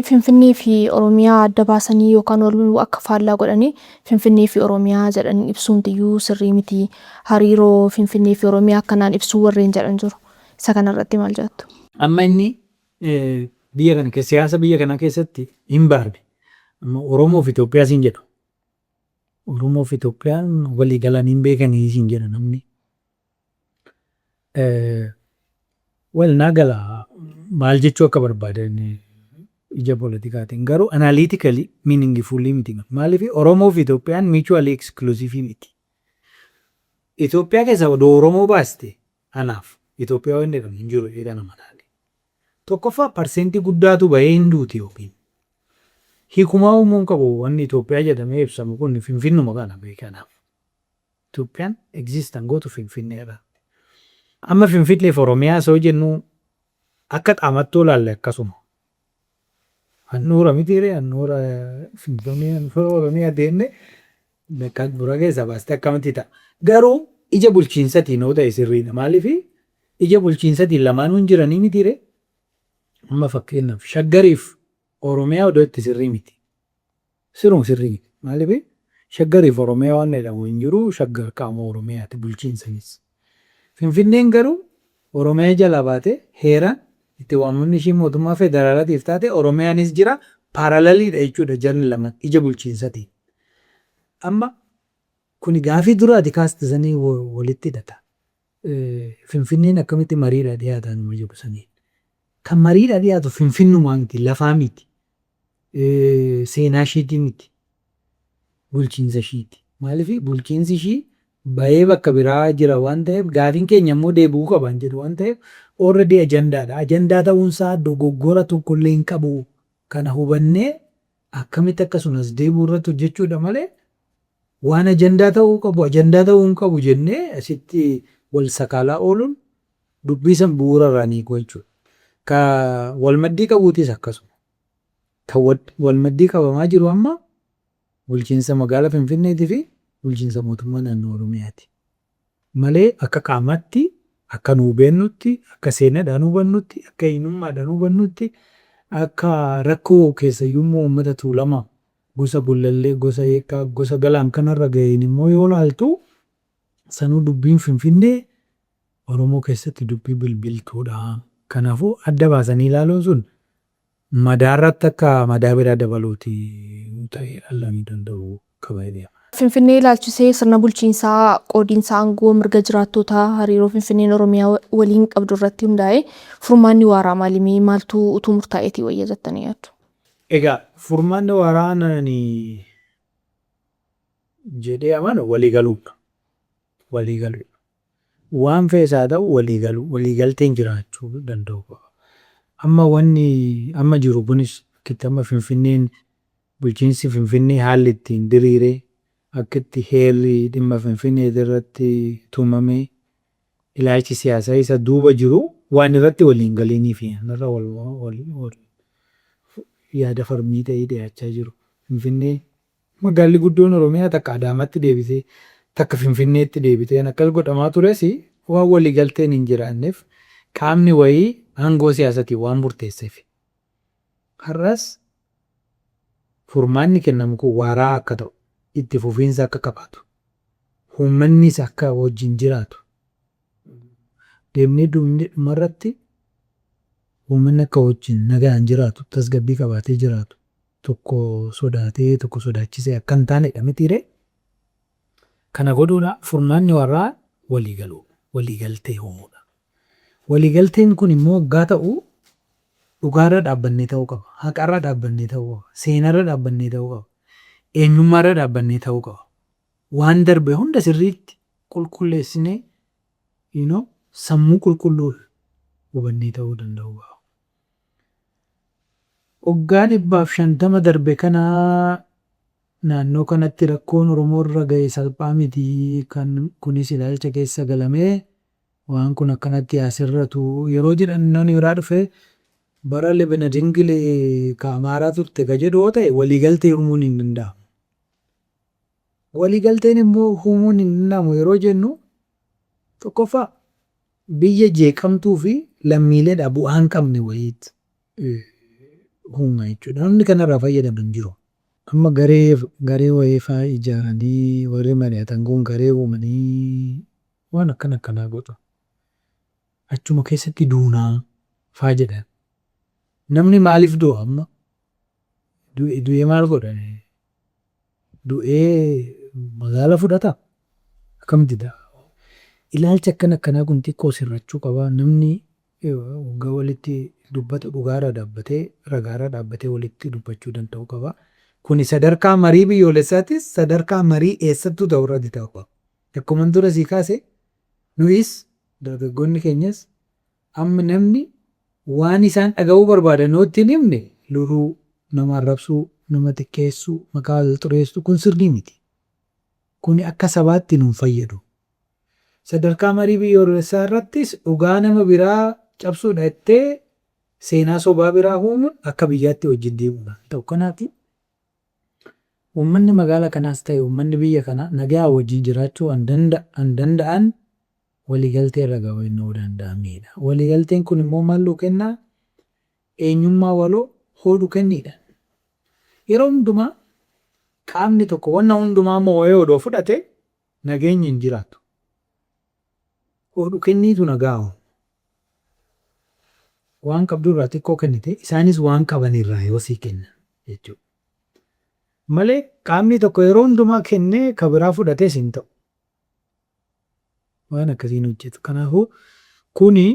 Finfinnee fi Oromiyaa adda baasanii yookaan akka faallaa godhanii Finfinnee fi Oromiyaa jedhanii ibsuumtiyyuu sirrii miti. Hariiroo Finfinnee fi Oromiyaa akkanaan ibsuu warreen jedhan jiru. Isa kanarratti maal jettu? Amma inni biyya kana siyaasa biyya kana keessatti hin baarne. Oromoo fi Itoophiyaa siin jedhu. Oromoo fi Itoophiyaan walii galanii hin beekanii siin jedha namni. Naa gala maal jechuu akka barbaadan ija politikaatiin garuu analytically meaningfully miti. Maaliif Oromoo fi Itoophiyaan mutually exclusive miti. Itoophiyaa keessa odoo Oromoo baaste anaaf Itoophiyaa waan jedhamu hin jiru jedha nama laali. Tokkoffaa parsentii guddaatu bahee hin duuti yookiin. Hiikumaa uumuun qabu wanni Itoophiyaa jedhamee ibsamu kun Finfinnuma kana beekanaaf. Itoophiyaan existan gootu Finfinneedha. Amma Finfinnee fi Oromiyaa soo jennu akka qaamattoo laalle akkasuma. Handhuura mitiiree handhuura Finfinnee Oromiyaa deenne bakka bura keessa baastee akkamitti ta'a. Garuu ija bulchiinsatiin yoo ta'e sirriidha. Maaliif ija bulchiinsatiin lamaanuu hin jiranii mitiiree. Amma fakkeenyaaf shaggariif Oromiyaa odoo itti sirrii miti. Sirruun sirrii miti. Maaliif shaggariif Oromiyaa waan jedhamu hin jiru shaggar qaama Oromiyaati bulchiinsanis. Finfinneen garuu Oromiyaa jala baatee heeraan itti waamamni ishii mootummaa federaalaatiif taate Oromiyaanis jira paaralaliidha jechuudha jarri lama ija bulchiinsatiin. Amma kuni gaafii duraati kaastisanii walitti hidhata. Finfinneen akkamitti mariidha dhiyaatan nama jiru sanii. Kan mariidha dhiyaatu Finfinnumaa miti lafaa miti. Seenaa ishiitii miti. Bulchiinsa ishiiti. Maaliif bulchiinsi ishii bahee bakka biraa jira waan ta'eef gaafiin keenya immoo deebi'uu qaban jedhu waan ta'eef already ajandaadha. Ajandaa ta'uunsaa dogoggora tokkollee hin qabu. Kana hubannee akkamitti akkasumas deebi'uu irratti hojjechuudha malee waan ajandaa ta'uu qabu ajandaa ta'uu hin qabu jennee asitti wal sakaalaa ooluun dubbii san bu'uura irraa ni gochuudha. Ka walmaddii qabuutis akkasuma. Kan walmaddii qabamaa jiru amma bulchiinsa magaalaa Finfinneetii fi bulchiinsa mootummaa naannoo Oromiyaati. malee akka qaamatti akka nuu beennutti akka seenaadhaan hubannutti akka eenyummaadhaan hubannutti akka rakkoo keessayyummoo uummata tuulama gosa Gullallee gosa Eekkaa gosa Galaan kanarra ga'een immoo yoo laaltu sanuu dubbiin Finfinnee Oromoo keessatti dubbii bilbiltuudha. Kanaafuu adda baasanii ilaaluun sun madaarratti akka madaa biraa dabaluuti ta'ee ilaalamuu danda'u qaba. Finfinnee ilaalchisee sirna bulchiinsaa qoodiinsa aangoo mirga jiraattota hariiroo Finfinneen Oromiyaa waliin qabdu irratti hundaa'ee furmaanni waaraa maalimii maaltu utuu murtaa'eetii wayya jettanii yaaddu? Egaa furmaanni waaraa jedhee amanu waliigaluudha. Waliigaluu. Waan feesaa ta'u waliigalteen jiraachuu danda'u. Amma jiru kunis amma Finfinneen bulchiinsi Finfinnee haalli ittiin diriiree akka itti heerri dhimma Finfinnee irratti tumamee ilaalchi siyaasaa isa duuba jiru waan irratti waliin galiinii fi yaada falmii ta'ee dhiyaachaa jiru. Finfinnee magaalli guddoon Oromiyaa takka Adaamaatti deebitee takka Finfinneetti deebiteen akkas godhamaa tures waan waliigalteen hin jiraanneef qaamni wayii aangoo siyaasatiin waan murteesseef. Har'as furmaanni kennamu kun waaraa akka ta'u itti fufiinsa akka qabaatu uummannis akka wajjin jiraatu deemnee dhumarratti uummanni akka wajjin nagaan jiraatu tasgabbii qabaatee jiraatu tokko sodaatee tokko sodaachisee akka hin taanedha mitiiree. Kana godhuudha furmaanni warraa waliigaluu waliigaltee uumuudha. Waliigalteen kun immoo waggaa ta'u dhugaarra dhaabbannee ta'uu qaba. Haqarra dhaabbannee ta'uu qaba. Seenarra dhaabbannee ta'uu qaba. Eenyummaarra dhaabbannee ta'uu qaba. Waan darbe hunda sirriitti qulqulleessinee sammuu qulqulluu hubannee ta'uu danda'u qaba. Waggaa 150 darbe kanaa naannoo kanatti rakkoon Oromoo irra ga'e salphaa miti. Kunis ilaalcha keessa galamee waan kun akkanatti asirratu yeroo jedhan irraa dhufe bara Lebena Dingilee Amaaraa turte ka jedhu yoo ta'e waliigaltee uumuun hin danda'amu. Waliigalteen immoo uumuun hin danda'amu yeroo jennu tokkoffaa biyya jeeqamtuu fi lammiileedha bu'aa hin qabne wayiiti uuma jechuudha. Namni kanarraa fayyadaman jiru. Amma garee wayii fa'aa ijaaranii warri mari'atan kun garee uumanii waan akkanaa godhu. Achuma keessatti duunaa fa'aa jedhan. Namni maaliif du'a amma? Du'ee maal godhan? Du'ee magaala fudhata? Akkamitti ta'a? Ilaalcha akkanaa kun xiqqoo sirrachuu qaba. Namni waggaa walitti dubbatu dhugaarra dhaabbatee ragaarra dhaabbatee walitti dubbachuu danda'u qaba. Kuni sadarkaa marii biyyoolessaatis sadarkaa marii eessattuu ta'u irratti ta'u qaba. Akkuma dura sii kaase nuyis dargaggoonni keenyas amma namni waan isaan dhaga'uu barbaadan yoo ittiin himne luruu nama arrabsuu nama xiqqeessuu maqaa xureessuu kun sirrii miti. Kuni akka sabaatti nuun fayyadu. Sadarkaa marii biyyoolessaa irrattis dhugaa nama biraa cabsuudha jettee seenaa sobaa biraa uumuun akka biyyaatti wajjin deemuudha. Ta'u kanaati uummanni magaala kanaas ta'e uummanni biyya kanaa nagaa wajjin jiraachuu an danda'an waliigaltee irra ga'uu danda'amedha. Waliigalteen kun immoo maal kennaa? Eenyummaa waloo hodhu kenniidha. Yeroo hundumaa qaamni tokko wanna hundumaa moo'ee odoo fudhate nageenyi hin jiraatu. Hodhu kenniitu nagaa waan qabdu irraa xiqqoo kennite isaanis waan qaban irraa yoo sii kennan jechuudha. Malee qaamni tokko yeroo hundumaa kennee kan biraa fudhatees hin ta'u. Waan akkasiin hojjetu. Kanaafuu kuni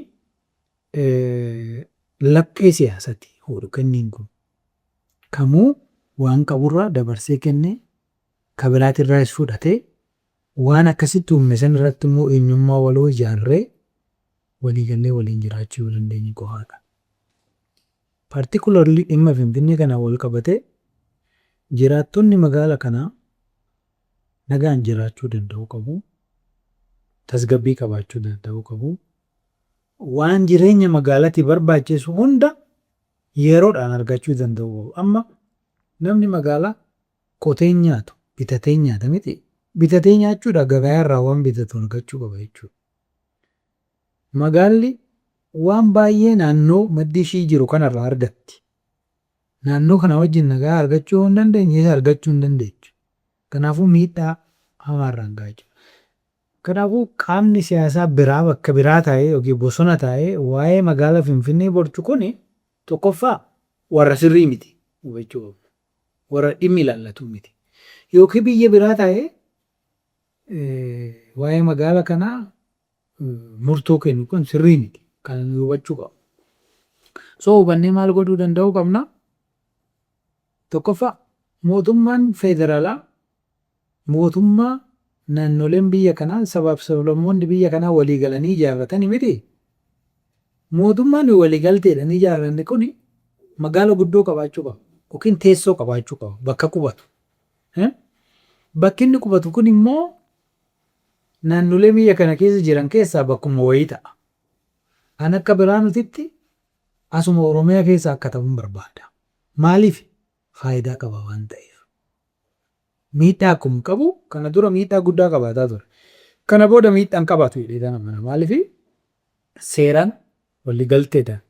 laphee siyaasaati hodhu kenniin kun. Kamuu waan qaburraa dabarsee kennee kan biraatirraas fudhatee waan akkasitti uumme san irratti immoo eenyummaa waloo ijaarree waliigallee waliin jiraachuu dandeenyu qofaadha. Particularly dhimma Finfinnee kana wal qabatee jiraattonni magaala kanaa nagaan jiraachuu danda'u qabu. Tasgabbii qabaachuu danda'u qabu. Waan jireenya magaalatti barbaachisu hunda yeroodhaan argachuu danda'u qabu. Amma namni magaalaa qotee nyaatu bitatee nyaata miti. bitatee nyaachuudha gabaa irraa waan bitatu argachuu qaba jechuudha. Magaalli waan baay'ee naannoo maddi ishii jiru kanarraa argatti. Naannoo kana wajjin nagaa argachuu hin dandeenye argachuu hin dandeechu. Kanaafuu miidhaa hamaarraan gahaa jira. Kanaafuu qaamni siyaasaa biraa bakka biraa taa'ee yookiin bosona taa'ee waa'ee magaalaa Finfinnee borcu kuni tokkoffaa warra sirrii miti hubachuu qabna. Warra dhimmi ilaallatu miti. Yookiin biyya biraa taa'ee waa'ee magaalaa kanaa murtoo kennu kun sirrii miti. Kan hubachuu qabna. So hubannee maal godhuu danda'uu qabna? Tokkoffaa mootummaan federaalaa mootummaa naannoleen biyya kanaa sabaaf sablammoonni biyya kanaa walii galanii ijaarratanii miti. Mootummaan waliigalteedhaan ijaarranne kun magaala guddoo qabaachuu qaba yookiin teessoo qabaachuu qaba bakka qubatu. Bakki inni qubatu kun immoo naannolee biyya kana keessa jiran keessaa bakkuma wayii ta'a. Kan akka biraa nutitti asuma Oromiyaa keessa akka ta'uun barbaada. Maaliif? Faayidaa qaba waan ta'eef. Miidhaa akkuma qabu kana dura miidhaa guddaa qabaataa ture. Kana booda miidhaan qabaatu jedhee namana. Maaliif? Seeraan waliigalteedhaan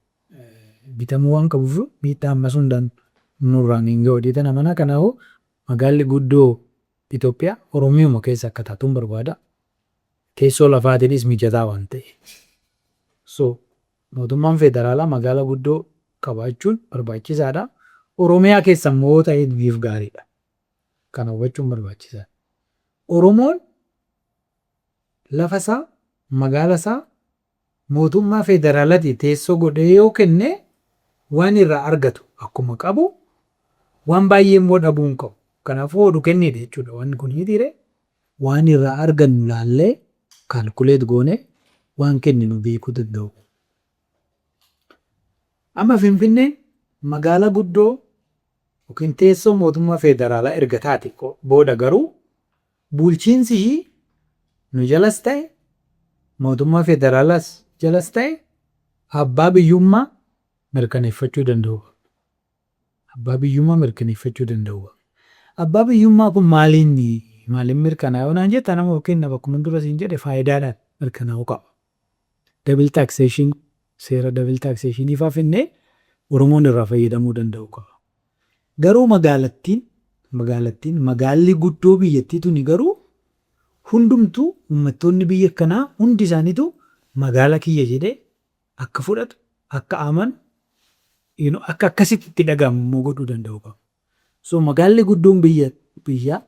bitamuu waan qabuuf miidhaa ammas hundaan nurraan hin ga'u jedhee namana. Kanaafuu magaalli guddoo Itoophiyaa Oromiyaa keessa akka taatuun barbaada. Teessoo lafaatiinis mijataa waan ta'eef. So mootummaan federaalaa magaalaa guddoo qabaachuun barbaachisaadha. Oromiyaa keessa immoo ta'ee biyyaaf gaariidha. Kana hubachuun barbaachisaadha. Oromoon lafa isaa magaala isaa mootummaa federaalaatii teessoo godhee yoo kenne waan irraa argatu akkuma qabu waan baay'ee immoo dhabuu hin qabu. Kanaafuu oduu kennidha jechuudha. Waan kun hiitire waan irraa argannu laallee kaalkuleet goone waan kenninu beekuu danda'u. Amma Finfinneen magaalaa guddoo yookiin teessoo mootummaa federaalaa erga taate booda garuu bulchiinsi nu jalas ta'e mootummaa federaalaas jalas ta'e abbaa biyyummaa mirkaneeffachuu danda'u. Abbaa biyyummaa mirkaneeffachuu danda'u. Abbaa biyyummaa kun maaliin mirkanaa'u naan jetta nama yookiin nama akkuma dura siin jedhe faayidaadhaan mirkanaa'uu qaba. Double taxation seera double taxation ifaaf innee Oromoon irraa fayyadamuu danda'u qaba. Garuu magaalli guddoo biyyattii tuni garuu hundumtuu uummattoonni biyya kanaa hundi isaaniitu magaala kiyya jedhee akka fudhatu akka amanu akka akkasitti dhagahamu godhuu danda'u qaba. So magaalli guddoon biyyaa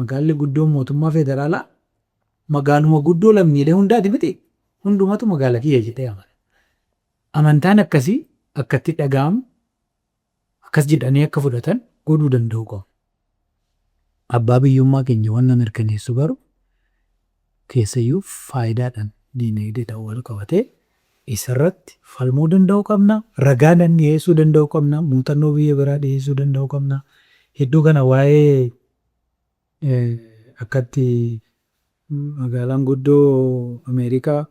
magaalli guddoon mootummaa federaalaa magaaluma guddoo lammiilee hundaati miti hundumatu magaala kiyya jedhee amana. Amantaan akkasii akkatti dhagahamu akkas jedhanii akka fudhatan godhuu danda'u qaba. Abbaa biyyummaa keenya waan mirkaneessu garuu keessayyuu faayidaadhaan diinagdee ta'uu wal qabatee isarratti falmuu danda'u qabna. Ragaadhaan dhiyeessuu danda'u qabna. Muuxannoo biyya biraa dhiyeessuu danda'u qabna. Hedduu kana waa'ee akkatti magaalaan guddoo Ameerikaa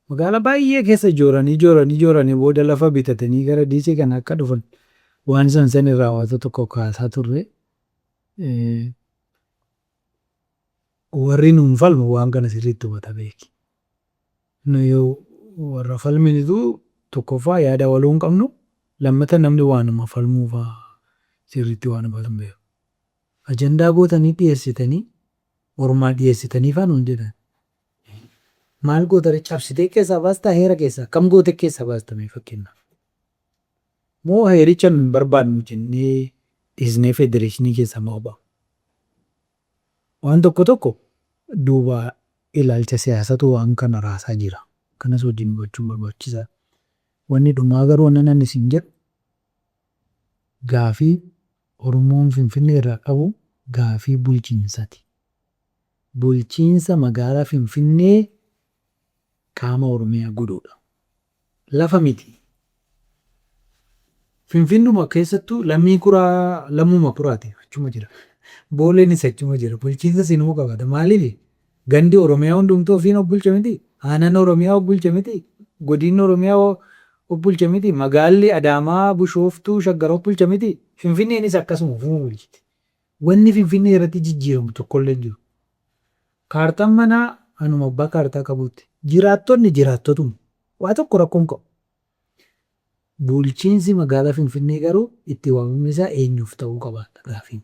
magaalaa baay'ee keessa jooranii booda lafa bitatanii gara diisii kana akka dhufan waan san irraa waanta tokko kaasaa turre. Warri nuun falmu waan kana sirriitti hubata beeki. Warra falminitu tokkoffaa yaada waluu hin qabnu lammata namni waanuma falmuufaa sirriitti waan hubatan beeku. Ajandaa gootanii dhiyeessitanii ormaa dhiyeessitanii faan hin jedhan. Maal gootare cabsitee keessaa baastaa heera keessaa kam goote keessaa baastamee fakkeenyaaf. Moo heericha nu hin barbaadnu jennee dhiisnee federeeshinii keessaa moo ba'a. Waan tokko duuba ilaalcha siyaasatu waan kana raasaa jira. Kanas wajjin hubachuun barbaachisaadha. Wanni dhumaa garuu wannan isin jedhu gaafii Oromoon Finfinnee irraa qabu gaafii bulchiinsaati. Bulchiinsa magaalaa Finfinnee qaama Oromiyaa godhuudha. Lafa miti. Finfinnuma keessattuu lammuma kuraati achuma jira. Booleenis achuma jira. Bulchiinsa sinuu qabata. Maaliif? Gandi Oromiyaa hundumtuu ofiin of bulcha miti. Aanaan Oromiyaa of bulcha miti. Godinni Oromiyaa of bulcha miti. Magaalli Adaamaa, Bushooftuu, Shaggar of bulcha miti. Finfinneenis akkasuma ofuma bulchiti. Wanni Finfinnee irratti jijjiiramu tokkollee jiru. Kaartaan manaa anuma abbaa kaartaa qabuuti. Jiraattonni jiraattotum waa tokko rakkoon qabu. Bulchiinsi magaalaa Finfinnee garuu itti waamamni isaa eenyuuf ta'uu qabaata gaafiin.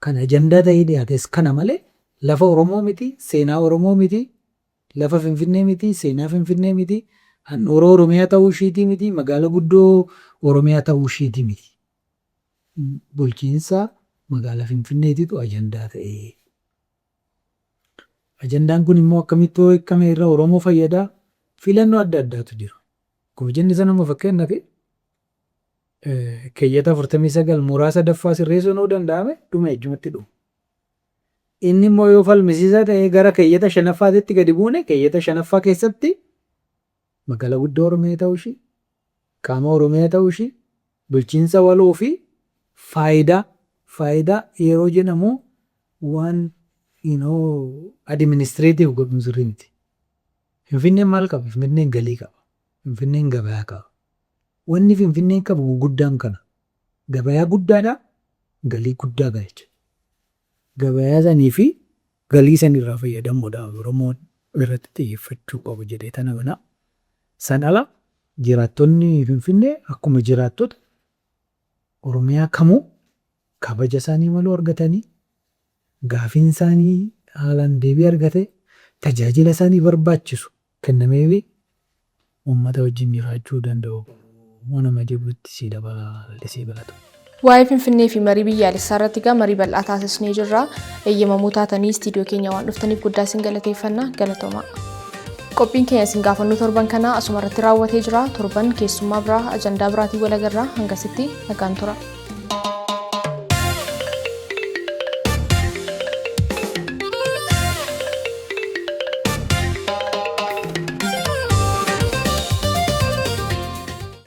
Kan ajandaa ta'ee dhiyaates kana malee lafa Oromoo miti, seenaa Oromoo miti, lafa Finfinnee miti, seenaa Finfinnee miti, handhuura Oromiyaa ta'uu ishiitii miti, magaalaa guddoo Oromiyaa ta'uu ishiitii miti. Bulchiinsa magaalaa Finfinneetitu ajandaa ta'ee. Ajandaan kun immoo akkamitti hiikame irra Oromoo fayyadaa filannoo adda addaatu jira. Akkuma jenne sanuma fakkeenyaaf keeyyata 49 muraasa daffaa sirreessuu yoo danda'ame dhuma ejjumatti dhumu. Inni immoo yoo falmisiisaa ta'ee gara keeyyata 5ffaatti gadi buune keeyyata 5ffaa keessatti magaalaa guddoo Oromiyaa ta'uu ishii, qaama Oromiyaa ta'uu ishii, bulchiinsa waloo fi faayidaa yeroo jedhamu waan administreetiif godhuun sirrii miti. Finfinneen maal qaba? Finfinneen galii qaba. Finfinneen gabayaa qaba. Wanni Finfinneen qabu guddaan kana. Gabayaa guddaadha, galii guddaa qaba jechuudha. Gabayaa sanii fi galii sanirraa fayyadamuudha Oromoon irratti xiyyeeffachuu qabu jedhee tana bana. San ala jiraattonni Finfinnee akkuma jiraattota Oromiyaa kamuu kabaja isaanii maluu argatanii gaafiin isaanii haalaan deebii argate tajaajila isaanii barbaachisu kennameefi uummata wajjin jiraachuu danda'u. Nama jibuutti si dabalatee balatu. Waa'ee Finfinnee fi marii biyyaalessaa irratti marii bal'aa taasisnee jirra. Eeyyamamuu taatanii istiidiyoo keenya waan dhuftaniif guddaa isin galateeffanna. Galatooma. Qophiin keenya isin gaafannu torban kana asuma irratti raawwatee jira. Torban keessummaa biraa ajandaa biraatiin wal agarra. Hangasitti nagaan tura.